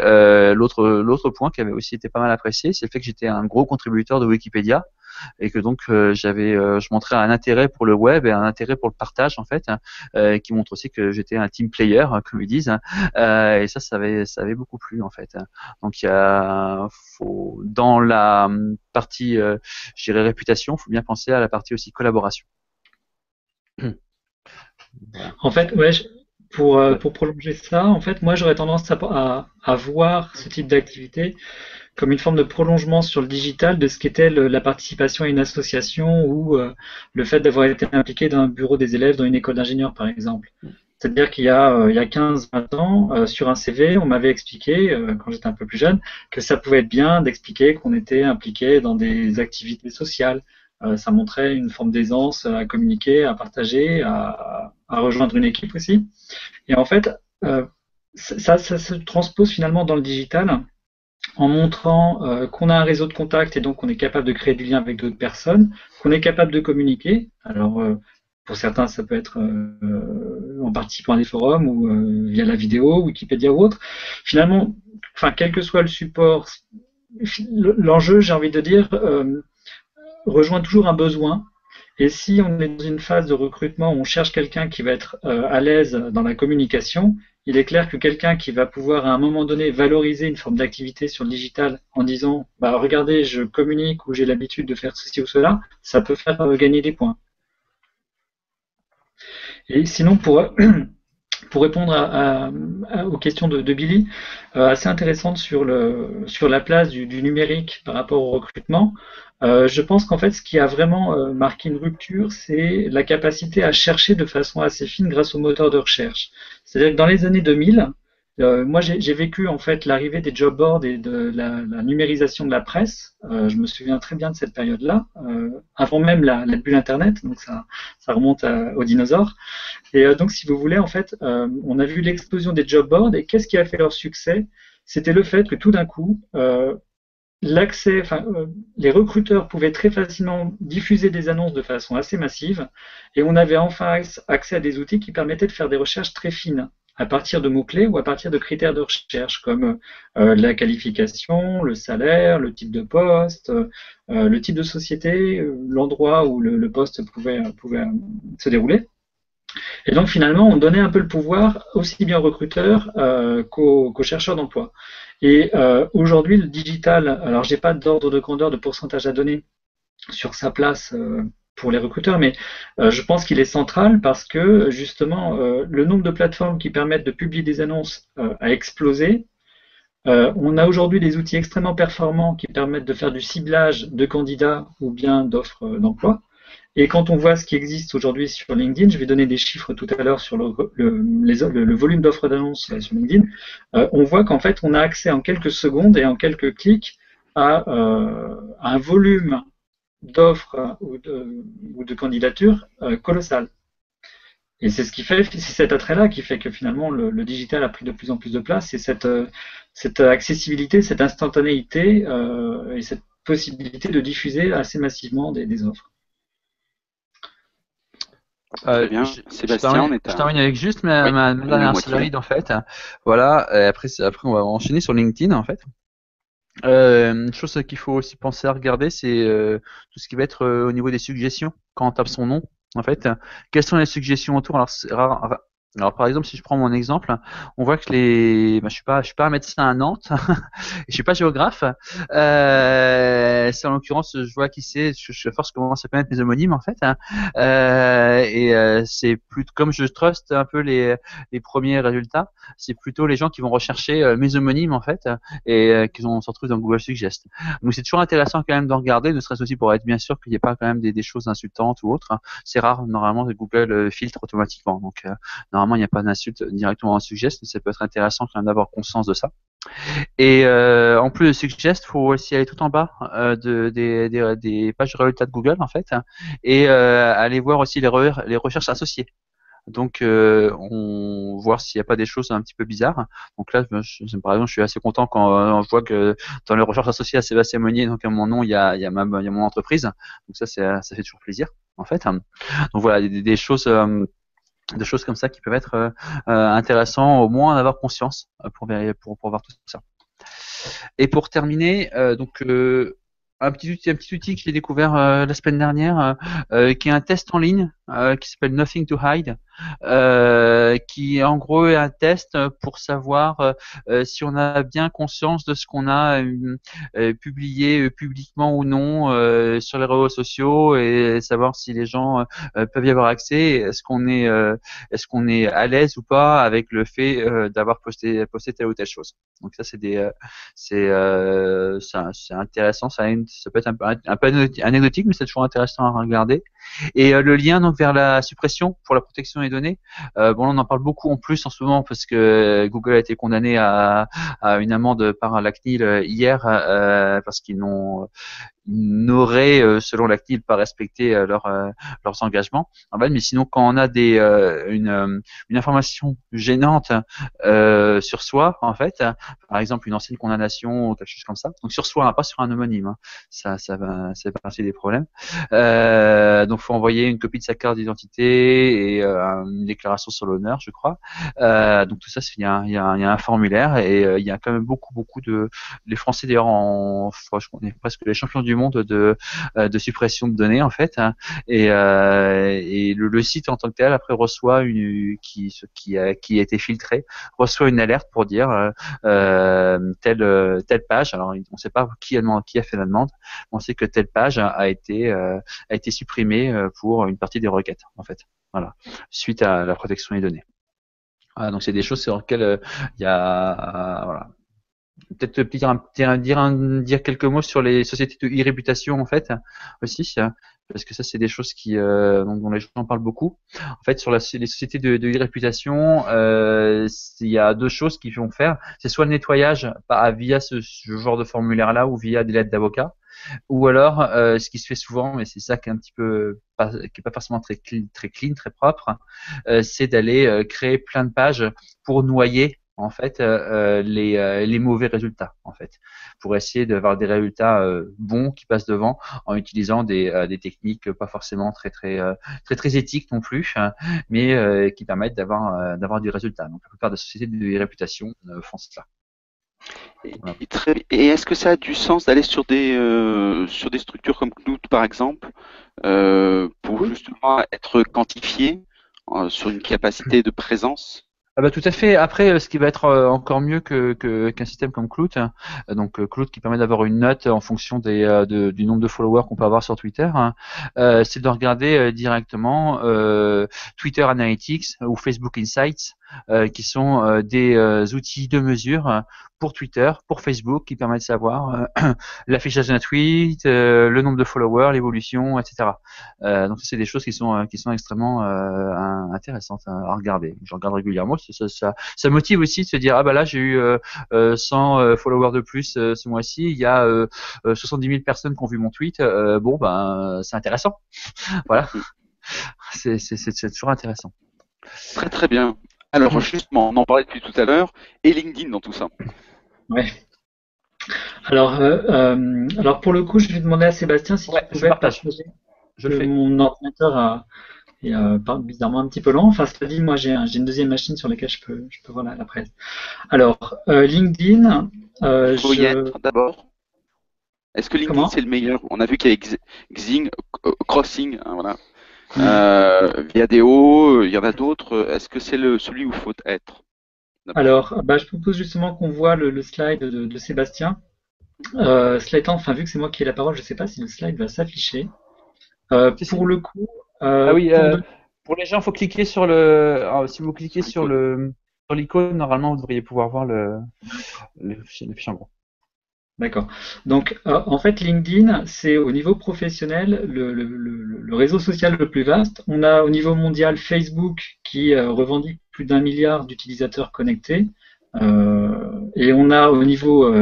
l'autre point qui avait aussi été pas mal apprécié, c'est le fait que j'étais un gros contributeur de Wikipédia et que donc je montrais un intérêt pour le web et un intérêt pour le partage en fait, qui montre aussi que j'étais un team player comme ils disent, et ça avait beaucoup plu en fait. Donc dans la partie, je dirais réputation, faut bien penser à la partie aussi collaboration.
En fait, ouais, pour prolonger ça, en fait, moi j'aurais tendance à voir ce type d'activité comme une forme de prolongement sur le digital de ce qu'était la participation à une association ou le fait d'avoir été impliqué dans un bureau des élèves dans une école d'ingénieurs, par exemple. C'est-à-dire qu'il y a 15-20 ans, sur un CV, on m'avait expliqué, quand j'étais un peu plus jeune, que ça pouvait être bien d'expliquer qu'on était impliqué dans des activités sociales. Ça montrait une forme d'aisance à communiquer, à partager, à rejoindre une équipe aussi. Et en fait, ça se transpose finalement dans le digital en montrant qu'on a un réseau de contacts et donc qu'on est capable de créer du lien avec d'autres personnes, qu'on est capable de communiquer. Alors, pour certains, ça peut être en participant à des forums ou via la vidéo, Wikipédia ou autre. Finalement, enfin, quel que soit le support, l'enjeu, j'ai envie de dire, rejoint toujours un besoin. Et si on est dans une phase de recrutement où on cherche quelqu'un qui va être à l'aise dans la communication, il est clair que quelqu'un qui va pouvoir à un moment donné valoriser une forme d'activité sur le digital en disant bah, regardez, je communique ou j'ai l'habitude de faire ceci ou cela, ça peut faire gagner des points. Et sinon, pour répondre aux questions de Billy, assez intéressantes sur la place du numérique par rapport au recrutement, je pense qu'en fait, ce qui a vraiment marqué une rupture, c'est la capacité à chercher de façon assez fine grâce aux moteurs de recherche. C'est-à-dire que dans les années 2000, moi, j'ai vécu en fait l'arrivée des job boards et de la numérisation de la presse. Je me souviens très bien de cette période-là, avant même la bulle Internet, donc ça remonte aux dinosaures. Et donc, si vous voulez, en fait, on a vu l'explosion des job boards et qu'est-ce qui a fait leur succès? C'était le fait que tout d'un coup, les recruteurs pouvaient très facilement diffuser des annonces de façon assez massive et on avait enfin accès à des outils qui permettaient de faire des recherches très fines à partir de mots-clés ou à partir de critères de recherche comme la qualification, le salaire, le type de poste, le type de société, l'endroit où le poste pouvait se dérouler. Et donc finalement, on donnait un peu le pouvoir aussi bien aux recruteurs qu'aux chercheurs d'emploi. Et aujourd'hui, le digital, alors j'ai pas d'ordre de grandeur, de pourcentage à donner sur sa place pour les recruteurs, mais je pense qu'il est central parce que justement, le nombre de plateformes qui permettent de publier des annonces a explosé. On a aujourd'hui des outils extrêmement performants qui permettent de faire du ciblage de candidats ou bien d'offres d'emploi. Et quand on voit ce qui existe aujourd'hui sur LinkedIn, je vais donner des chiffres tout à l'heure sur le volume d'offres d'annonces sur LinkedIn, on voit qu'en fait, on a accès en quelques secondes et en quelques clics à un volume d'offres ou de candidatures colossal. Et c'est ce qui fait, c'est cet attrait-là qui fait que finalement le digital a pris de plus en plus de place, et cette accessibilité, cette instantanéité et cette possibilité de diffuser assez massivement des offres.
Très bien. Sébastien,
je termine avec juste ma dernière slide en fait. Voilà. Et après on va enchaîner sur LinkedIn en fait. Une chose qu'il faut aussi penser à regarder, c'est tout ce qui va être au niveau des suggestions quand on tape son nom. En fait, quelles sont les suggestions autour? Alors, c'est rare. Alors, par exemple, si je prends mon exemple, on voit que je suis pas un médecin à Nantes, je suis pas géographe. C'est en l'occurrence, je vois qui c'est. À force, je commence à connaître mes homonymes en fait. C'est plus comme je trust un peu les premiers résultats, c'est plutôt les gens qui vont rechercher mes homonymes en fait et qui se retrouvent dans Google Suggest. Donc c'est toujours intéressant quand même de regarder, ne serait-ce aussi pour être bien sûr qu'il n'y ait pas quand même des choses insultantes ou autres. C'est rare normalement que Google filtre automatiquement. Donc normalement il n'y a pas d'insulte directement en Suggest, mais ça peut être intéressant quand même d'avoir conscience de ça. Et en plus de Suggest, faut aussi aller tout en bas des pages de résultats de Google en fait, et aller voir aussi les recherches associées. Donc, on voir s'il n'y a pas des choses un petit peu bizarres. Donc là, par exemple, je suis assez content quand je vois que dans les recherches associées à Sébastien Monnier, donc à mon nom, il y a mon entreprise. Donc ça fait toujours plaisir, en fait. Donc voilà, des choses comme ça qui peuvent être intéressantes, au moins d'avoir conscience pour voir tout ça. Et pour terminer, un petit outil que j'ai découvert la semaine dernière, qui est un test en ligne qui s'appelle Nothing to Hide, qui en gros est un test pour savoir si on a bien conscience de ce qu'on a publié publiquement ou non sur les réseaux sociaux, et savoir si les gens peuvent y avoir accès. Est-ce qu'on est à l'aise ou pas avec le fait d'avoir posté telle ou telle chose. Donc ça c'est intéressant, ça peut être un peu anecdotique, mais c'est toujours intéressant à regarder. Et le lien donc vers la suppression pour la protection des données, bon, on en parle beaucoup en plus en ce moment parce que Google a été condamné à une amende par la CNIL hier parce qu'ils n'auraient, selon la CNIL, pas respecté leurs engagements. En fait, mais sinon, quand on a une information gênante sur soi, en fait, par exemple une ancienne condamnation ou quelque chose comme ça, donc sur soi, hein, pas sur un homonyme, hein, ça fait partie des problèmes. Donc, faut envoyer une copie de sa carte d'identité et une déclaration sur l'honneur, je crois. Donc tout ça, il y a un formulaire, et il y a quand même beaucoup de les Français d'ailleurs je connais presque les champions du monde de suppression de données en fait, hein. Et le site en tant que tel après reçoit qui a été filtré, reçoit une alerte pour dire telle page. Alors on ne sait pas qui a fait la demande. On sait que telle page a été supprimée pour une partie des requêtes en fait. Voilà, suite à la protection des données. Voilà, donc c'est des choses sur lesquelles il y a voilà. Peut-être dire quelques mots sur les sociétés de e-réputation en fait aussi, parce que ça c'est des choses dont les gens parlent beaucoup. En fait, sur les sociétés de e-réputation, il y a deux choses qu'ils vont faire. C'est soit le nettoyage via ce genre de formulaire là, ou via des lettres d'avocat, ou alors ce qui se fait souvent, mais c'est ça qui est un petit peu qui est pas forcément très clean, très propre, c'est d'aller créer plein de pages pour noyer en fait les mauvais résultats en fait, pour essayer d'avoir des résultats bons qui passent devant en utilisant des techniques pas forcément très éthiques non plus, mais qui permettent d'avoir du résultat. Donc la plupart des sociétés de réputation font cela.
Voilà. Et est-ce que ça a du sens d'aller sur des structures comme Knout par exemple, pour justement être quantifié sur une capacité de présence?
Ah bah tout à fait. Après, ce qui va être encore mieux qu'un système comme Klout, donc Klout qui permet d'avoir une note en fonction du nombre de followers qu'on peut avoir sur Twitter, hein, c'est de regarder directement Twitter Analytics ou Facebook Insights qui sont des outils de mesure pour Twitter, pour Facebook, qui permettent de savoir l'affichage d'un tweet, le nombre de followers, l'évolution, etc. Donc c'est des choses qui sont extrêmement intéressantes à regarder. Je regarde régulièrement. Ça motive aussi de se dire ah bah là j'ai eu 100 followers de plus ce mois-ci. Il y a 70 000 personnes qui ont vu mon tweet. Bon ben c'est intéressant. Voilà. C'est toujours intéressant.
Très très bien. Alors justement, on en parlait depuis tout à l'heure, et LinkedIn dans tout ça.
Ouais. Alors pour le coup, je vais demander à Sébastien si tu pouvais partager. Mon ordinateur est bizarrement un petit peu lent. Enfin, cela dit, moi j'ai une deuxième machine sur laquelle je peux voir la presse. Alors, LinkedIn.
Il faut y être d'abord. Est-ce que LinkedIn c'est le meilleur? On a vu qu'il y a Xing, Crossing, hein, voilà. Viadeo, il y en a d'autres. Est-ce que c'est celui où il faut être?
Alors, je propose justement qu'on voit le slide de Sébastien. Cela étant, enfin, vu que c'est moi qui ai la parole, je ne sais pas si le slide va s'afficher. Pour le coup.
Pour les gens, il faut cliquer sur si vous cliquez sur l'icône, normalement, vous devriez pouvoir voir le fichier en gros.
D'accord. Donc, en fait, LinkedIn, c'est au niveau professionnel le réseau social le plus vaste. On a au niveau mondial Facebook qui revendique plus d'1 milliard d'utilisateurs connectés. Et on a au niveau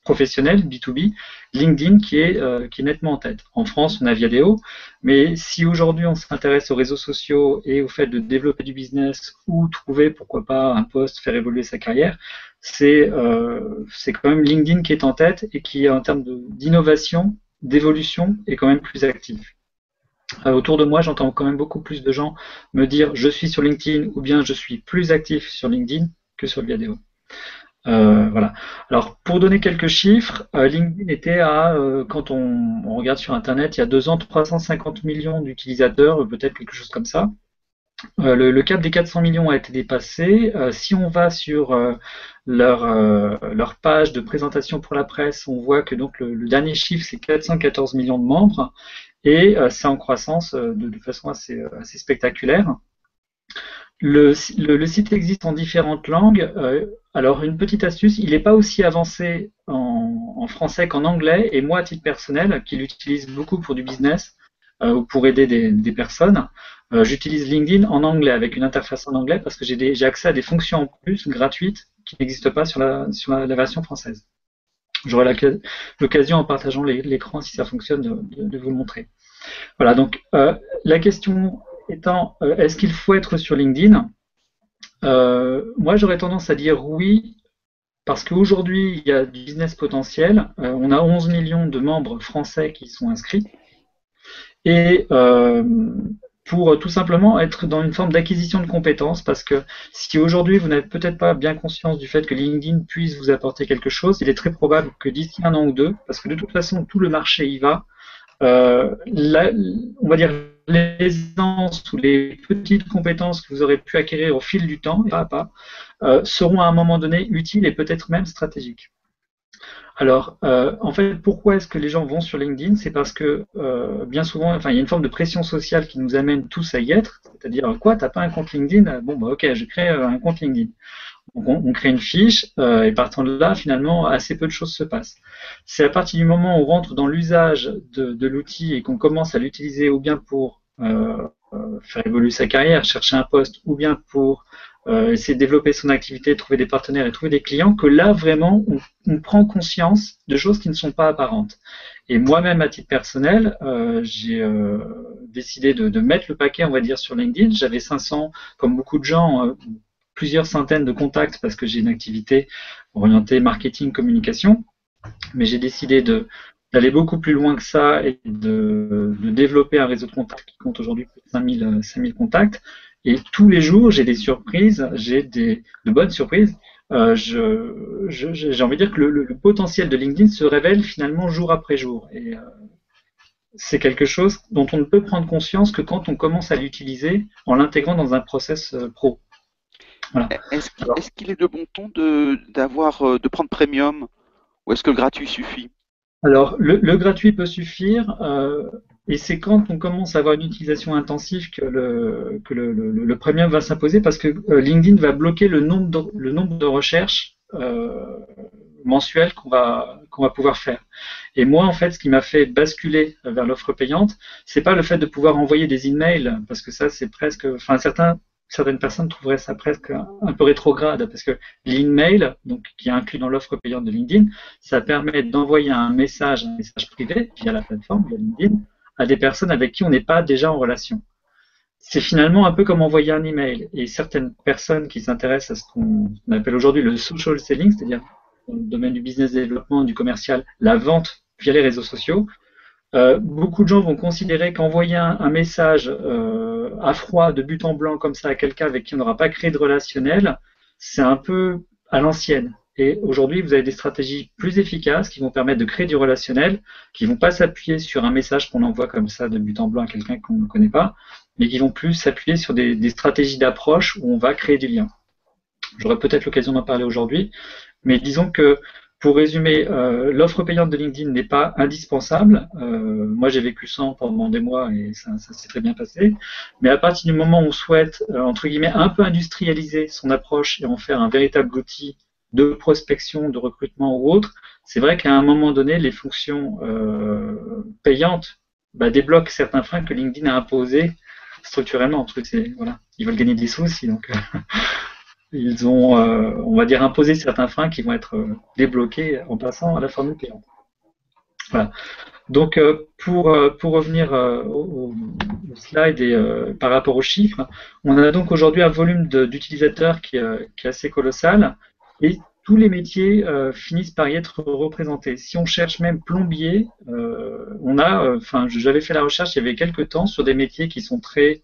professionnel, B2B, LinkedIn qui est nettement en tête. En France, on a Viadeo, mais si aujourd'hui on s'intéresse aux réseaux sociaux et au fait de développer du business ou trouver, pourquoi pas, un poste, faire évoluer sa carrière, c'est quand même LinkedIn qui est en tête et qui, en termes d'innovation, d'évolution, est quand même plus actif. Autour de moi, j'entends quand même beaucoup plus de gens me dire je suis sur LinkedIn ou bien je suis plus actif sur LinkedIn que sur Viadeo. Voilà. Alors, pour donner quelques chiffres, LinkedIn était quand on regarde sur Internet, il y a 2 ans, 350 millions d'utilisateurs, peut-être quelque chose comme ça. Le cap des 400 millions a été dépassé. Si on va sur leur page de présentation pour la presse, on voit que donc le dernier chiffre, c'est 414 millions de membres, et c'est en croissance de façon assez spectaculaire. Le site existe en différentes langues. Alors, une petite astuce, il n'est pas aussi avancé en français qu'en anglais. Et moi, à titre personnel, qui l'utilise beaucoup pour du business ou pour aider des personnes, j'utilise LinkedIn en anglais avec une interface en anglais parce que j'ai accès à des fonctions en plus gratuites qui n'existent pas sur la version française. J'aurai l'occasion en partageant l'écran, si ça fonctionne, de vous le montrer. Voilà, donc la question étant, est-ce qu'il faut être sur LinkedIn? Moi, j'aurais tendance à dire oui, parce qu'aujourd'hui, il y a du business potentiel. On a 11 millions de membres français qui sont inscrits. Et pour tout simplement être dans une forme d'acquisition de compétences, parce que si aujourd'hui vous n'avez peut-être pas bien conscience du fait que LinkedIn puisse vous apporter quelque chose, il est très probable que d'ici 1 an ou 2, parce que de toute façon tout le marché y va, on va dire l'aisance ou les petites compétences que vous aurez pu acquérir au fil du temps, pas à pas, seront à un moment donné utiles et peut-être même stratégiques. Alors, en fait, pourquoi est-ce que les gens vont sur LinkedIn? C'est parce que bien souvent, enfin, il y a une forme de pression sociale qui nous amène tous à y être. C'est-à-dire, quoi, t'as pas un compte LinkedIn? Bon, bah ok, je crée un compte LinkedIn. Donc, on crée une fiche et partant de là, finalement, assez peu de choses se passent. C'est à partir du moment où on rentre dans l'usage de l'outil et qu'on commence à l'utiliser ou bien pour faire évoluer sa carrière, chercher un poste, ou bien pour essayer de développer son activité, trouver des partenaires et trouver des clients, que là, vraiment, on prend conscience de choses qui ne sont pas apparentes. Et moi-même, à titre personnel, j'ai décidé de mettre le paquet, on va dire, sur LinkedIn. J'avais 500, comme beaucoup de gens, plusieurs centaines de contacts parce que j'ai une activité orientée marketing, communication. Mais j'ai décidé d'aller beaucoup plus loin que ça et de développer un réseau de contacts qui compte aujourd'hui plus de 5000 contacts. Et tous les jours, j'ai des surprises, de bonnes surprises. J'ai envie de dire que le potentiel de LinkedIn se révèle finalement jour après jour. Et c'est quelque chose dont on ne peut prendre conscience que quand on commence à l'utiliser en l'intégrant dans un process pro. Voilà.
Est-ce qu'il est de bon ton de prendre Premium ou est-ce que le gratuit suffit?
Alors, le gratuit peut suffire. Et c'est quand on commence à avoir une utilisation intensive que le premium va s'imposer parce que LinkedIn va bloquer le nombre de recherches mensuelles qu'on va pouvoir faire. Et moi, en fait, ce qui m'a fait basculer vers l'offre payante, c'est pas le fait de pouvoir envoyer des emails, parce que ça, c'est presque, enfin, certaines personnes trouveraient ça presque un peu rétrograde, parce que l'email, donc qui est inclus dans l'offre payante de LinkedIn, ça permet d'envoyer un message privé via la plateforme, via LinkedIn, à des personnes avec qui on n'est pas déjà en relation. C'est finalement un peu comme envoyer un email. Et certaines personnes qui s'intéressent à ce qu'on appelle aujourd'hui le social selling, c'est-à-dire dans le domaine du business développement, du commercial, la vente via les réseaux sociaux, beaucoup de gens vont considérer qu'envoyer un message à froid, de but en blanc, comme ça, à quelqu'un avec qui on n'aura pas créé de relationnel, c'est un peu à l'ancienne. Et aujourd'hui, vous avez des stratégies plus efficaces qui vont permettre de créer du relationnel, qui ne vont pas s'appuyer sur un message qu'on envoie comme ça de but en blanc à quelqu'un qu'on ne connaît pas, mais qui vont plus s'appuyer sur des stratégies d'approche où on va créer du lien. J'aurai peut-être l'occasion d'en parler aujourd'hui, mais disons que pour résumer, l'offre payante de LinkedIn n'est pas indispensable. Moi, j'ai vécu ça pendant des mois et ça s'est très bien passé. Mais à partir du moment où on souhaite, entre guillemets, un peu industrialiser son approche et en faire un véritable outil de prospection, de recrutement ou autre, c'est vrai qu'à un moment donné, les fonctions payantes débloquent certains freins que LinkedIn a imposés structurellement. Voilà, ils veulent gagner des sous aussi, donc ils ont, on va dire, imposé certains freins qui vont être débloqués en passant à la formule payante. Voilà. Donc, pour revenir au slide et par rapport aux chiffres, on a donc aujourd'hui un volume d'utilisateurs qui est assez colossal et tous les métiers finissent par y être représentés. Si on cherche même plombier, on a, j'avais fait la recherche il y avait quelques temps sur des métiers qui sont très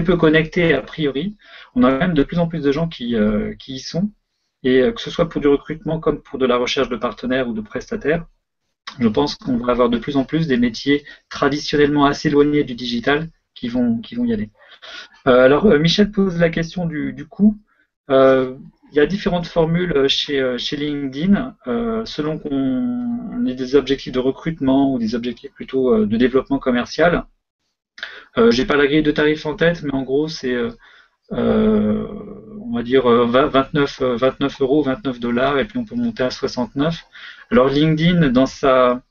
peu connectés a priori. On a même de plus en plus de gens qui y sont, et que ce soit pour du recrutement comme pour de la recherche de partenaires ou de prestataires, je pense qu'on va avoir de plus en plus des métiers traditionnellement assez éloignés du digital qui vont y aller. Alors, Michel pose la question du coût. Il y a différentes formules chez LinkedIn, selon qu'on ait des objectifs de recrutement ou des objectifs plutôt de développement commercial. J'ai pas la grille de tarifs en tête, mais en gros, c'est, on va dire, 29 euros, 29 $, et puis on peut monter à 69. Alors, LinkedIn, dans sa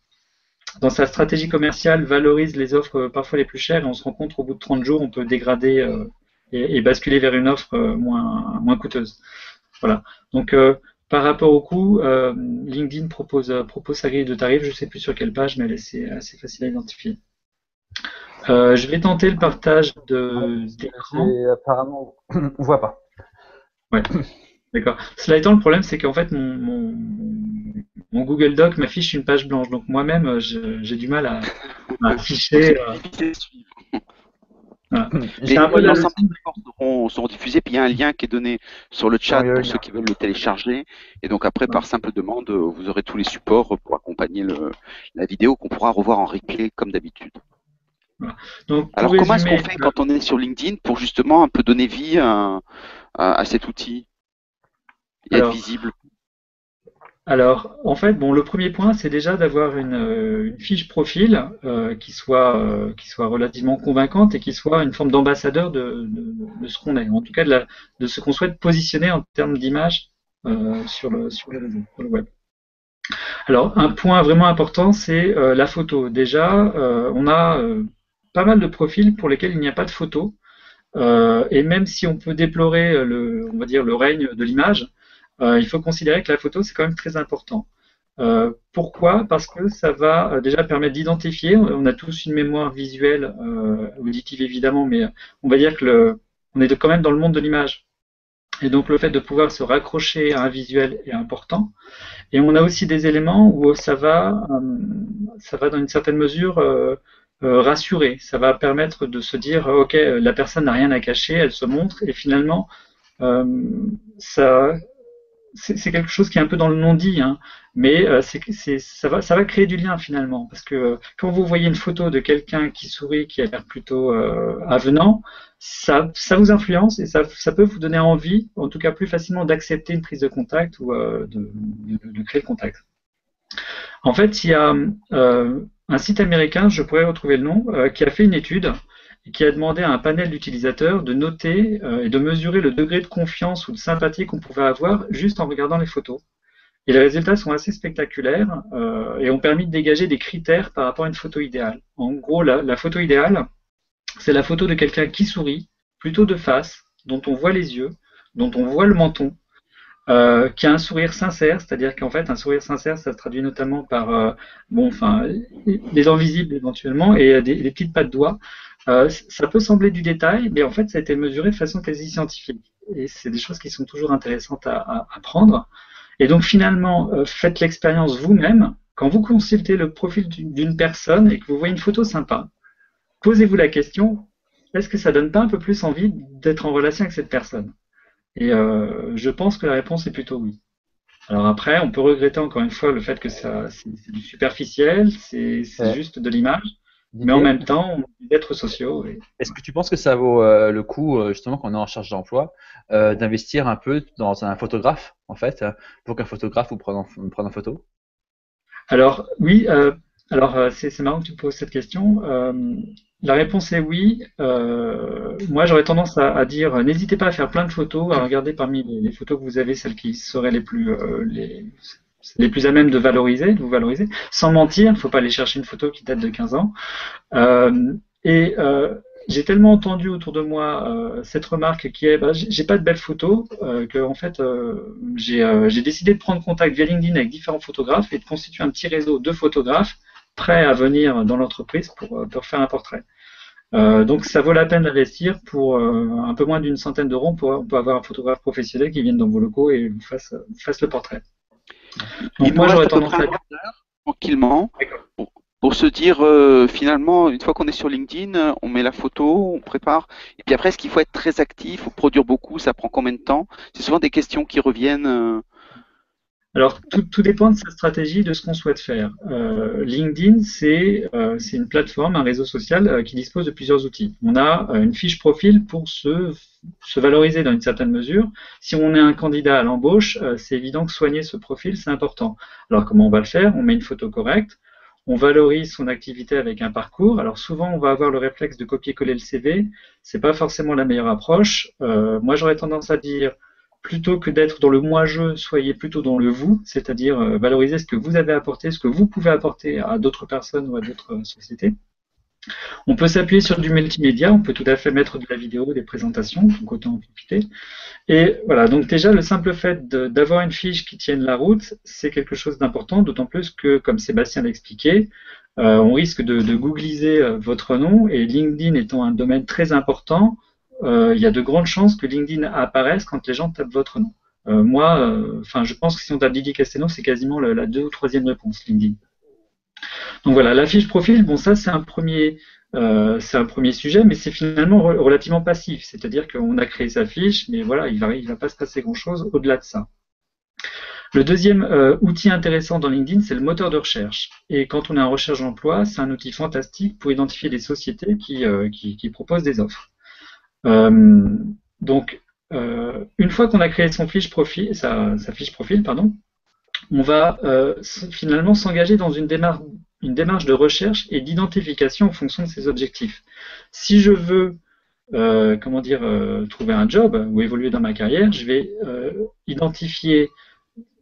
stratégie commerciale, valorise les offres parfois les plus chères, et on se rend compte qu'au bout de 30 jours, on peut dégrader et basculer vers une offre moins coûteuse. Voilà. Donc, par rapport au coût, LinkedIn propose sa grille de tarifs. Je ne sais plus sur quelle page, mais elle est assez facile à identifier. Je vais tenter le partage d'écran.
Apparemment, on voit pas.
Ouais, d'accord. Cela étant, le problème, c'est qu'en fait, mon Google Doc m'affiche une page blanche. Donc moi-même, j'ai du mal à afficher. Voilà.
L'ensemble des rapports seront diffusés, puis il y a un lien qui est donné sur le chat pour ceux qui veulent le télécharger. Et donc après, par simple demande, vous aurez tous les supports pour accompagner la vidéo qu'on pourra revoir en replay comme d'habitude.
Voilà. Donc,
alors comment est-ce qu'on fait quand on est sur LinkedIn pour justement un peu donner vie à cet outil et être visible?
Alors, en fait, bon, le premier point, c'est déjà d'avoir une fiche profil qui soit relativement convaincante et qui soit une forme d'ambassadeur de ce qu'on est, en tout cas de ce qu'on souhaite positionner en termes d'image sur le web. Alors, un point vraiment important, c'est la photo. Déjà, on a pas mal de profils pour lesquels il n'y a pas de photo, et même si on peut déplorer on va dire, le règne de l'image, il faut considérer que la photo, c'est quand même très important. Pourquoi? Parce que ça va déjà permettre d'identifier. On a tous une mémoire visuelle, auditive évidemment, mais on va dire que on est quand même dans le monde de l'image. Et donc le fait de pouvoir se raccrocher à un visuel est important. Et on a aussi des éléments où ça va dans une certaine mesure rassurer. Ça va permettre de se dire, ok, la personne n'a rien à cacher, elle se montre, et finalement, c'est quelque chose qui est un peu dans le non-dit, hein, mais ça va créer du lien finalement, parce que quand vous voyez une photo de quelqu'un qui sourit, qui a l'air plutôt avenant, ça vous influence et ça peut vous donner envie, en tout cas plus facilement, d'accepter une prise de contact ou de créer le contact. En fait, il y a un site américain, je pourrais retrouver le nom, qui a fait une étude et qui a demandé à un panel d'utilisateurs de noter et de mesurer le degré de confiance ou de sympathie qu'on pouvait avoir juste en regardant les photos. Et les résultats sont assez spectaculaires et ont permis de dégager des critères par rapport à une photo idéale. En gros, la photo idéale, c'est la photo de quelqu'un qui sourit, plutôt de face, dont on voit les yeux, dont on voit le menton, qui a un sourire sincère, c'est-à-dire qu'en fait, un sourire sincère, ça se traduit notamment par des dents visibles éventuellement et des petites pattes de doigts. Ça peut sembler du détail, mais en fait, ça a été mesuré de façon quasi scientifique. Et c'est des choses qui sont toujours intéressantes à prendre. Et donc finalement, faites l'expérience vous-même. Quand vous consultez le profil d'une personne et que vous voyez une photo sympa, posez-vous la question, est-ce que ça donne pas un peu plus envie d'être en relation avec cette personne? Et je pense que la réponse est plutôt oui. Alors après, on peut regretter encore une fois le fait que c'est du superficiel, c'est juste de l'image, mais en même temps, on est des êtres sociaux.
Est-ce que tu penses que ça vaut le coup, justement, quand on est en recherche d'emploi, d'investir un peu dans un photographe, en fait, pour qu'un photographe vous prenne en photo?
Alors oui, c'est marrant que tu poses cette question. La réponse est oui. Moi, j'aurais tendance à dire, n'hésitez pas à faire plein de photos, à regarder parmi les photos que vous avez, celles qui seraient les plus à même de vous valoriser. Sans mentir, il ne faut pas aller chercher une photo qui date de 15 ans. J'ai tellement entendu autour de moi cette remarque qui est j'ai pas de belles photos que en fait j'ai décidé de prendre contact via LinkedIn avec différents photographes et de constituer un petit réseau de photographes prêts à venir dans l'entreprise pour faire un portrait. Donc ça vaut la peine d'investir pour un peu moins d'une centaine d'euros. On peut avoir un photographe professionnel qui vienne dans vos locaux et vous fasse le portrait. Donc moi j'aurais tendance à dire
tranquillement pour se dire finalement une fois qu'on est sur LinkedIn, on met la photo, on prépare et puis après est-ce qu'il faut être très actif, il faut produire beaucoup, ça prend combien de temps? C'est souvent des questions qui reviennent.
Alors, tout dépend de sa stratégie, de ce qu'on souhaite faire. LinkedIn, c'est une plateforme, un réseau social qui dispose de plusieurs outils. On a une fiche profil pour se valoriser dans une certaine mesure. Si on est un candidat à l'embauche, c'est évident que soigner ce profil, c'est important. Alors, comment on va le faire? On met une photo correcte, on valorise son activité avec un parcours. Alors, souvent, on va avoir le réflexe de copier-coller le CV. C'est pas forcément la meilleure approche. Moi, j'aurais tendance à dire plutôt que d'être dans le moi-je, soyez plutôt dans le vous, c'est-à-dire valoriser ce que vous avez apporté, ce que vous pouvez apporter à d'autres personnes ou à d'autres sociétés. On peut s'appuyer sur du multimédia, on peut tout à fait mettre de la vidéo, des présentations, donc autant en profiter. Et voilà, donc déjà le simple fait d'avoir une fiche qui tienne la route, c'est quelque chose d'important, d'autant plus que, comme Sébastien l'a expliqué, on risque de googliser votre nom, et LinkedIn étant un domaine très important, il y a de grandes chances que LinkedIn apparaisse quand les gens tapent votre nom. Je pense que si on tape Didier Castelnau, c'est quasiment la 2e ou 3e réponse, LinkedIn. Donc voilà, la fiche profil, bon ça c'est un premier sujet, mais c'est finalement relativement passif, c'est-à-dire qu'on a créé sa fiche, mais voilà, il va pas se passer grand-chose au-delà de ça. Le deuxième outil intéressant dans LinkedIn, c'est le moteur de recherche. Et quand on est en recherche d'emploi, c'est un outil fantastique pour identifier des sociétés qui proposent des offres. Donc, une fois qu'on a créé sa fiche profil, on va finalement s'engager dans une démarche de recherche et d'identification en fonction de ses objectifs. Si je veux trouver un job ou évoluer dans ma carrière, je vais identifier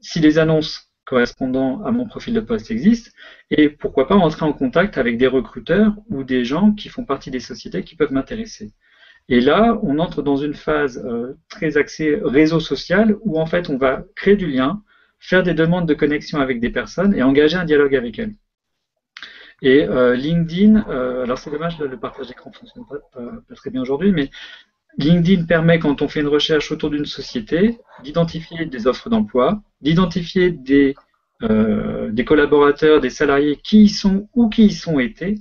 si les annonces correspondant à mon profil de poste existent et pourquoi pas entrer en contact avec des recruteurs ou des gens qui font partie des sociétés qui peuvent m'intéresser. Et là, on entre dans une phase très axée réseau social où en fait on va créer du lien, faire des demandes de connexion avec des personnes et engager un dialogue avec elles. Et LinkedIn, alors c'est dommage, le partage d'écran ne fonctionne pas très bien aujourd'hui, mais LinkedIn permet, quand on fait une recherche autour d'une société, d'identifier des offres d'emploi, d'identifier des collaborateurs, des salariés qui y sont ou qui y sont été,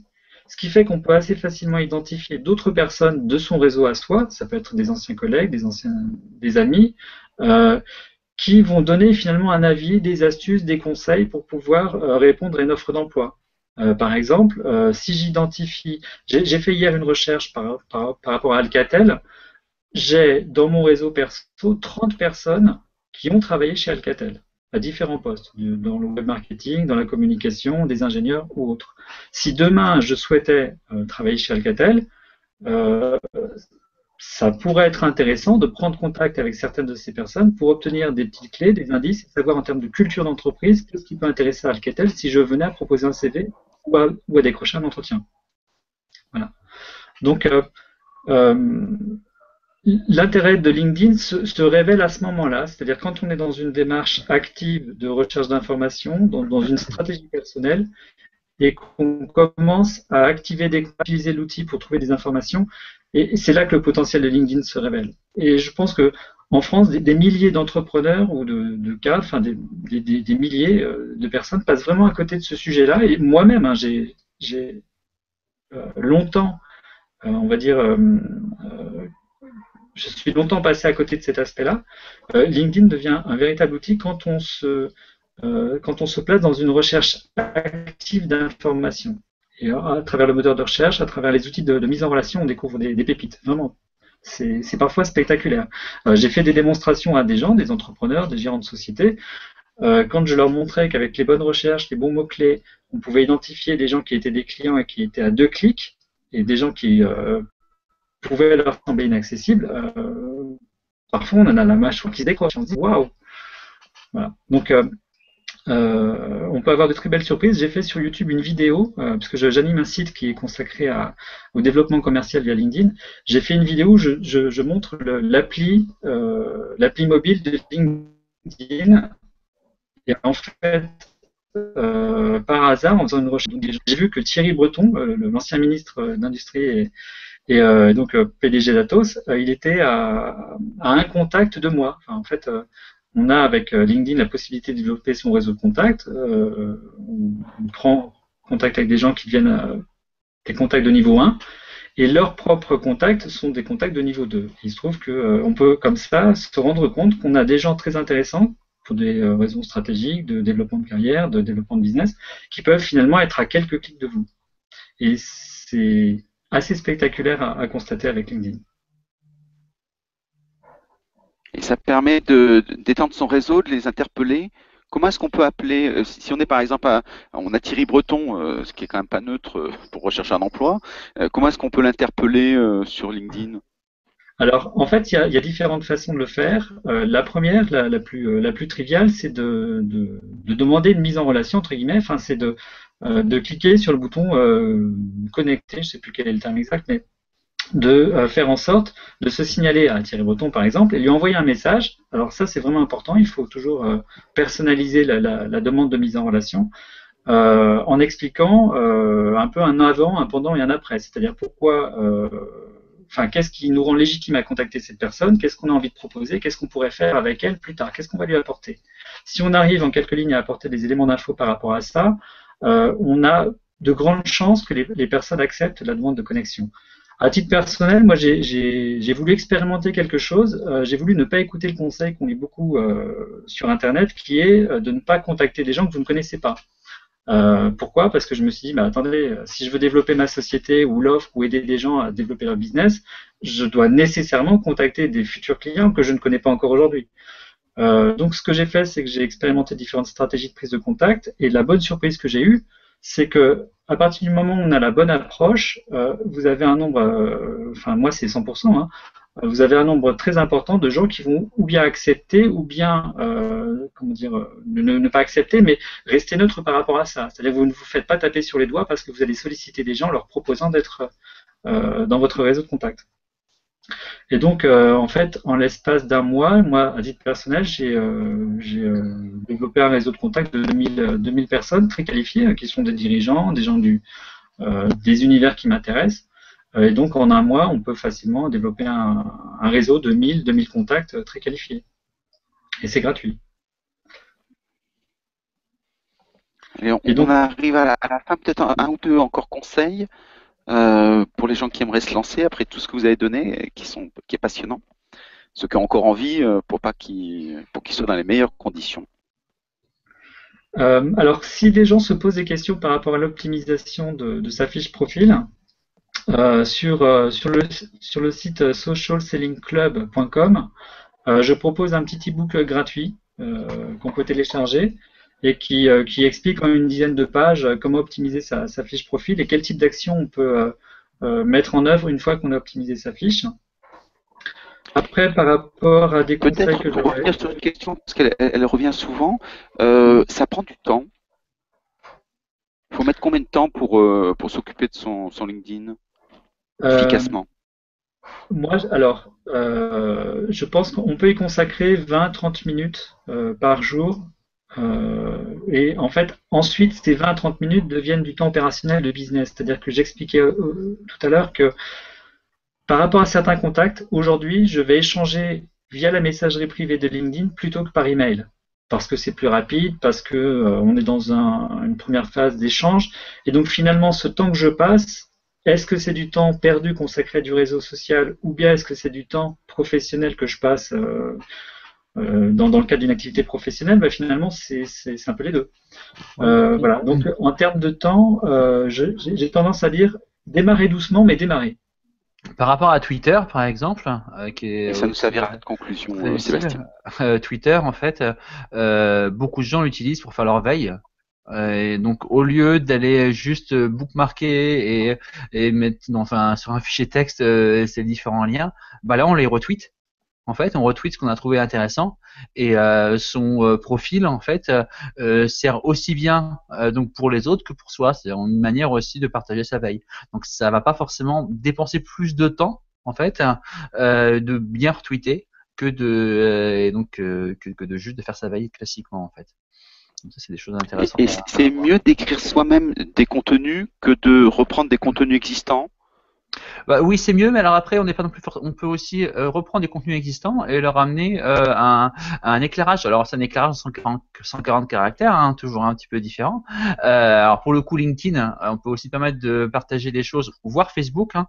ce qui fait qu'on peut assez facilement identifier d'autres personnes de son réseau à soi, ça peut être des anciens collègues, des amis, qui vont donner finalement un avis, des astuces, des conseils pour pouvoir répondre à une offre d'emploi. Par exemple, si j'identifie, j'ai fait hier une recherche par rapport à Alcatel, j'ai dans mon réseau perso 30 personnes qui ont travaillé chez Alcatel. à différents postes, dans le web marketing, dans la communication, des ingénieurs ou autres. Si demain je souhaitais travailler chez Alcatel, ça pourrait être intéressant de prendre contact avec certaines de ces personnes pour obtenir des petites clés, des indices, et savoir en termes de culture d'entreprise qu'est-ce qui peut intéresser Alcatel si je venais à proposer un CV ou à décrocher un entretien. Voilà. Donc, l'intérêt de LinkedIn se révèle à ce moment-là, c'est-à-dire quand on est dans une démarche active de recherche d'informations, dans une stratégie personnelle, et qu'on commence à utiliser l'outil pour trouver des informations, et c'est là que le potentiel de LinkedIn se révèle. Et je pense que en France, des milliers d'entrepreneurs ou de cadres, enfin des milliers de personnes passent vraiment à côté de ce sujet-là. Et moi-même, hein, j'ai longtemps, on va dire, je suis longtemps passé à côté de cet aspect-là. LinkedIn devient un véritable outil quand on se place dans une recherche active d'informations. Et à travers le moteur de recherche, à travers les outils de mise en relation, on découvre des pépites. Vraiment, c'est parfois spectaculaire. J'ai fait des démonstrations à des gens, des entrepreneurs, des gérants de société. Quand je leur montrais qu'avec les bonnes recherches, les bons mots-clés, on pouvait identifier des gens qui étaient des clients et qui étaient à 2 clics, et des gens qui pouvaient leur sembler inaccessibles, parfois on en a la mâchoire qui se décroche. On se dit waouh! Voilà. Donc, on peut avoir de très belles surprises. J'ai fait sur YouTube une vidéo, parce que j'anime un site qui est consacré au développement commercial via LinkedIn. J'ai fait une vidéo où je montre l'appli mobile de LinkedIn. Et en fait, par hasard, en faisant une recherche, j'ai vu que Thierry Breton, l'ancien ministre d'Industrie et donc PDG d'Atos, il était à un contact de moi. Enfin, en fait, on a avec LinkedIn la possibilité de développer son réseau de contacts. On prend contact avec des gens qui deviennent des contacts de niveau 1 et leurs propres contacts sont des contacts de niveau 2. Il se trouve qu'on peut comme ça se rendre compte qu'on a des gens très intéressants pour des raisons stratégiques, de développement de carrière, de développement de business, qui peuvent finalement être à quelques clics de vous. Et c'est assez spectaculaire à constater avec LinkedIn.
Et ça permet d'étendre son réseau, de les interpeller. Comment est-ce qu'on peut appeler, si on est par exemple, on a Thierry Breton, ce qui est quand même pas neutre pour rechercher un emploi, comment est-ce qu'on peut l'interpeller sur LinkedIn?
Alors, en fait, il y a différentes façons de le faire. La première, la plus triviale, c'est de demander une mise en relation, entre guillemets. Enfin, c'est de cliquer sur le bouton connecter, je ne sais plus quel est le terme exact, mais de faire en sorte de se signaler à Thierry Breton, par exemple, et lui envoyer un message. Alors ça, c'est vraiment important. Il faut toujours personnaliser la demande de mise en relation. En expliquant un peu un avant, un pendant et un après. C'est-à-dire pourquoi, qu'est-ce qui nous rend légitime à contacter cette personne, qu'est-ce qu'on a envie de proposer, qu'est-ce qu'on pourrait faire avec elle plus tard, qu'est-ce qu'on va lui apporter. Si on arrive en quelques lignes à apporter des éléments d'info par rapport à ça, on a de grandes chances que les personnes acceptent la demande de connexion. À titre personnel, moi j'ai voulu expérimenter quelque chose, j'ai voulu ne pas écouter le conseil qu'on lit beaucoup sur Internet, qui est de ne pas contacter des gens que vous ne connaissez pas. Pourquoi? Parce que je me suis dit, attendez, si je veux développer ma société ou l'offre ou aider des gens à développer leur business, je dois nécessairement contacter des futurs clients que je ne connais pas encore aujourd'hui. Donc ce que j'ai fait, c'est que j'ai expérimenté différentes stratégies de prise de contact et la bonne surprise que j'ai eue, c'est que à partir du moment où on a la bonne approche, vous avez un nombre, moi c'est 100%, hein, vous avez un nombre très important de gens qui vont ou bien accepter ou bien ne pas accepter, mais rester neutre par rapport à ça. C'est-à-dire que vous ne vous faites pas taper sur les doigts parce que vous allez solliciter des gens leur proposant d'être dans votre réseau de contact. Et donc, en fait, en l'espace d'un mois, moi, à titre personnel, j'ai développé un réseau de contact de 2000 personnes très qualifiées, qui sont des dirigeants, des gens des univers qui m'intéressent. Et donc, en un mois, on peut facilement développer un réseau de 2000 contacts très qualifiés. Et c'est gratuit.
Et donc, on arrive à la fin, peut-être un ou deux encore conseils pour les gens qui aimeraient se lancer après tout ce que vous avez donné, qui est passionnant. Ceux qui ont encore envie pour qu'ils soient dans les meilleures conditions.
Alors, si des gens se posent des questions par rapport à l'optimisation de sa fiche profil, sur le site socialsellingclub.com, je propose un petit e-book gratuit qu'on peut télécharger et qui explique en une dizaine de pages comment optimiser sa fiche profil et quel type d'action on peut mettre en œuvre une fois qu'on a optimisé sa fiche. Après, par rapport à des conseils
Peut-être
que
pour
j'aurais...
revenir sur une question, parce qu'elle revient souvent, ça prend du temps. Il faut mettre combien de temps pour s'occuper de son LinkedIn efficacement?
Moi, alors, je pense qu'on peut y consacrer 20-30 minutes par jour. Et en fait, ensuite, ces 20 à 30 minutes deviennent du temps opérationnel de business. C'est-à-dire que j'expliquais tout à l'heure que par rapport à certains contacts, aujourd'hui, je vais échanger via la messagerie privée de LinkedIn plutôt que par email. Parce que c'est plus rapide, parce que on est dans une première phase d'échange. Et donc finalement, ce temps que je passe, est-ce que c'est du temps perdu consacré à du réseau social ou bien est-ce que c'est du temps professionnel que je passe dans le cadre d'une activité professionnelle? Ben, finalement, c'est un peu les deux. Voilà. Donc en termes de temps, j'ai tendance à dire démarrer doucement, mais démarrer.
Par rapport à Twitter, par exemple, qui
Et
est
ça nous
aussi
servira de
très
conclusion,
utile,
Sébastien.
Twitter, en fait, beaucoup de gens l'utilisent pour faire leur veille. Et donc, au lieu d'aller juste bookmarker et mettre enfin, sur un fichier texte ces différents liens, bah là, on les retweet. En fait, on retweet ce qu'on a trouvé intéressant et son profil en fait sert aussi bien donc pour les autres que pour soi. C'est une manière aussi de partager sa veille. Donc ça va pas forcément dépenser plus de temps en fait de bien retweeter que que de juste de faire sa veille classiquement en fait. Donc ça c'est des choses intéressantes
Et
à
c'est
voir.
mieux d'écrire soi-même des contenus que de reprendre des contenus existants.
Bah, oui, c'est mieux, mais alors après, on n'est pas non plus on peut aussi reprendre des contenus existants et leur amener un éclairage. Alors, c'est un éclairage de 140 caractères, hein, toujours un petit peu différent. Alors, pour le coup, LinkedIn, on peut aussi permettre de partager des choses, voire Facebook. Hein.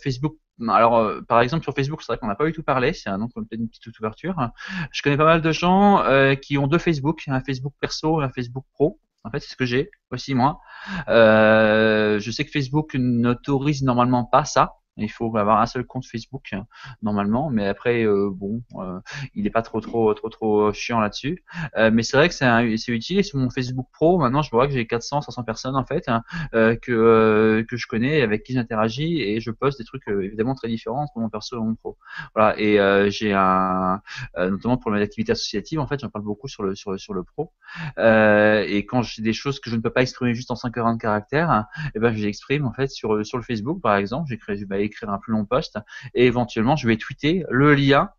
Facebook. Alors, par exemple, sur Facebook, c'est vrai qu'on n'a pas du tout parlé. C'est donc peut-être une petite ouverture. Je connais pas mal de gens qui ont deux Facebook, un Facebook perso et un Facebook pro. En fait, c'est ce que j'ai aussi moi. Je sais que Facebook n'autorise normalement pas ça. Il faut avoir un seul compte Facebook normalement, mais après il est pas trop chiant là-dessus. Mais c'est vrai que c'est utile. Et sur mon Facebook Pro, maintenant je vois que j'ai 400-500 personnes en fait que je connais, avec qui j'interagis et je poste des trucs évidemment très différents entre mon perso et mon pro. Voilà. Et j'ai notamment pour mes activités associatives en fait, j'en parle beaucoup sur le pro. Et quand j'ai des choses que je ne peux pas exprimer juste en 140 caractères, eh ben, je les exprime en fait sur le Facebook par exemple. Je vais écrire un plus long post et éventuellement je vais tweeter le lien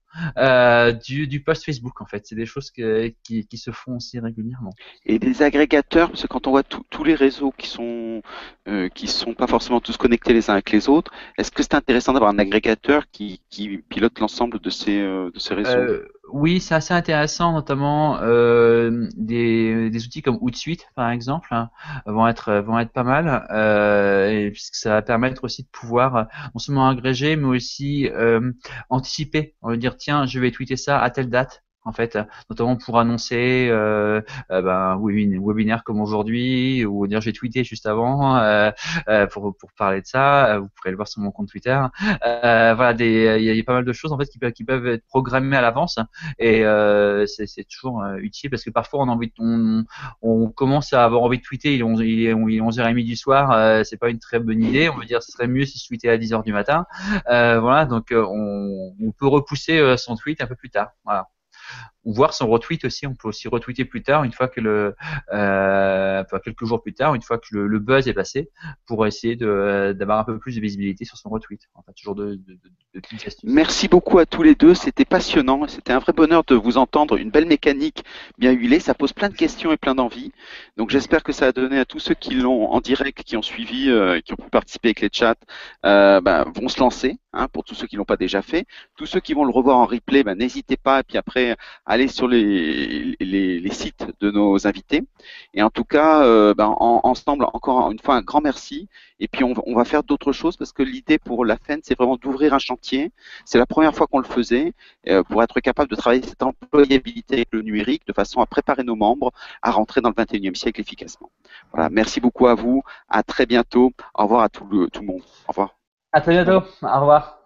du post Facebook en fait. C'est des choses qui se font aussi régulièrement.
Et des agrégateurs, parce que quand on voit tous les réseaux qui sont pas forcément tous connectés les uns avec les autres, est-ce que c'est intéressant d'avoir un agrégateur qui pilote l'ensemble de ces réseaux?
Oui, c'est assez intéressant, notamment des outils comme Hootsuite, par exemple, hein, vont être pas mal, et puisque ça va permettre aussi de pouvoir non seulement agréger, mais aussi anticiper. On va dire, tiens, je vais tweeter ça à telle date. En fait, notamment pour annoncer un webinaire comme aujourd'hui, ou dire j'ai tweeté juste avant pour parler de ça. Vous pourrez le voir sur mon compte Twitter. Voilà, il y a pas mal de choses en fait qui peuvent être programmées à l'avance et c'est toujours utile parce que parfois on commence à avoir envie de tweeter, il est 11h30 du soir, c'est pas une très bonne idée. On veut dire ce serait mieux si je tweetais à 10h du matin. Voilà, donc on peut repousser son tweet un peu plus tard. Voilà. Ou voir son retweet aussi. On peut aussi retweeter plus tard, une fois que quelques jours plus tard, une fois que le buzz est passé, pour essayer d'avoir un peu plus de visibilité sur son retweet. Enfin, toujours de petites astuces.
Merci beaucoup à tous les deux, c'était passionnant, c'était un vrai bonheur de vous entendre, une belle mécanique bien huilée, ça pose plein de questions et plein d'envies. Donc j'espère que ça a donné à tous ceux qui l'ont en direct, qui ont suivi, qui ont pu participer avec les chats, vont se lancer, hein, pour tous ceux qui l'ont pas déjà fait. Tous ceux qui vont le revoir en replay, n'hésitez pas, et puis après, allez sur les sites de nos invités. Et en tout cas, ensemble, encore une fois, un grand merci. Et puis on va faire d'autres choses parce que l'idée pour la FEN, c'est vraiment d'ouvrir un chantier. C'est la première fois qu'on le faisait pour être capable de travailler cette employabilité avec le numérique de façon à préparer nos membres à rentrer dans le 21e siècle efficacement. Voilà, merci beaucoup à vous. À très bientôt. Au revoir à tout le monde. Au revoir.
À très bientôt. Au revoir.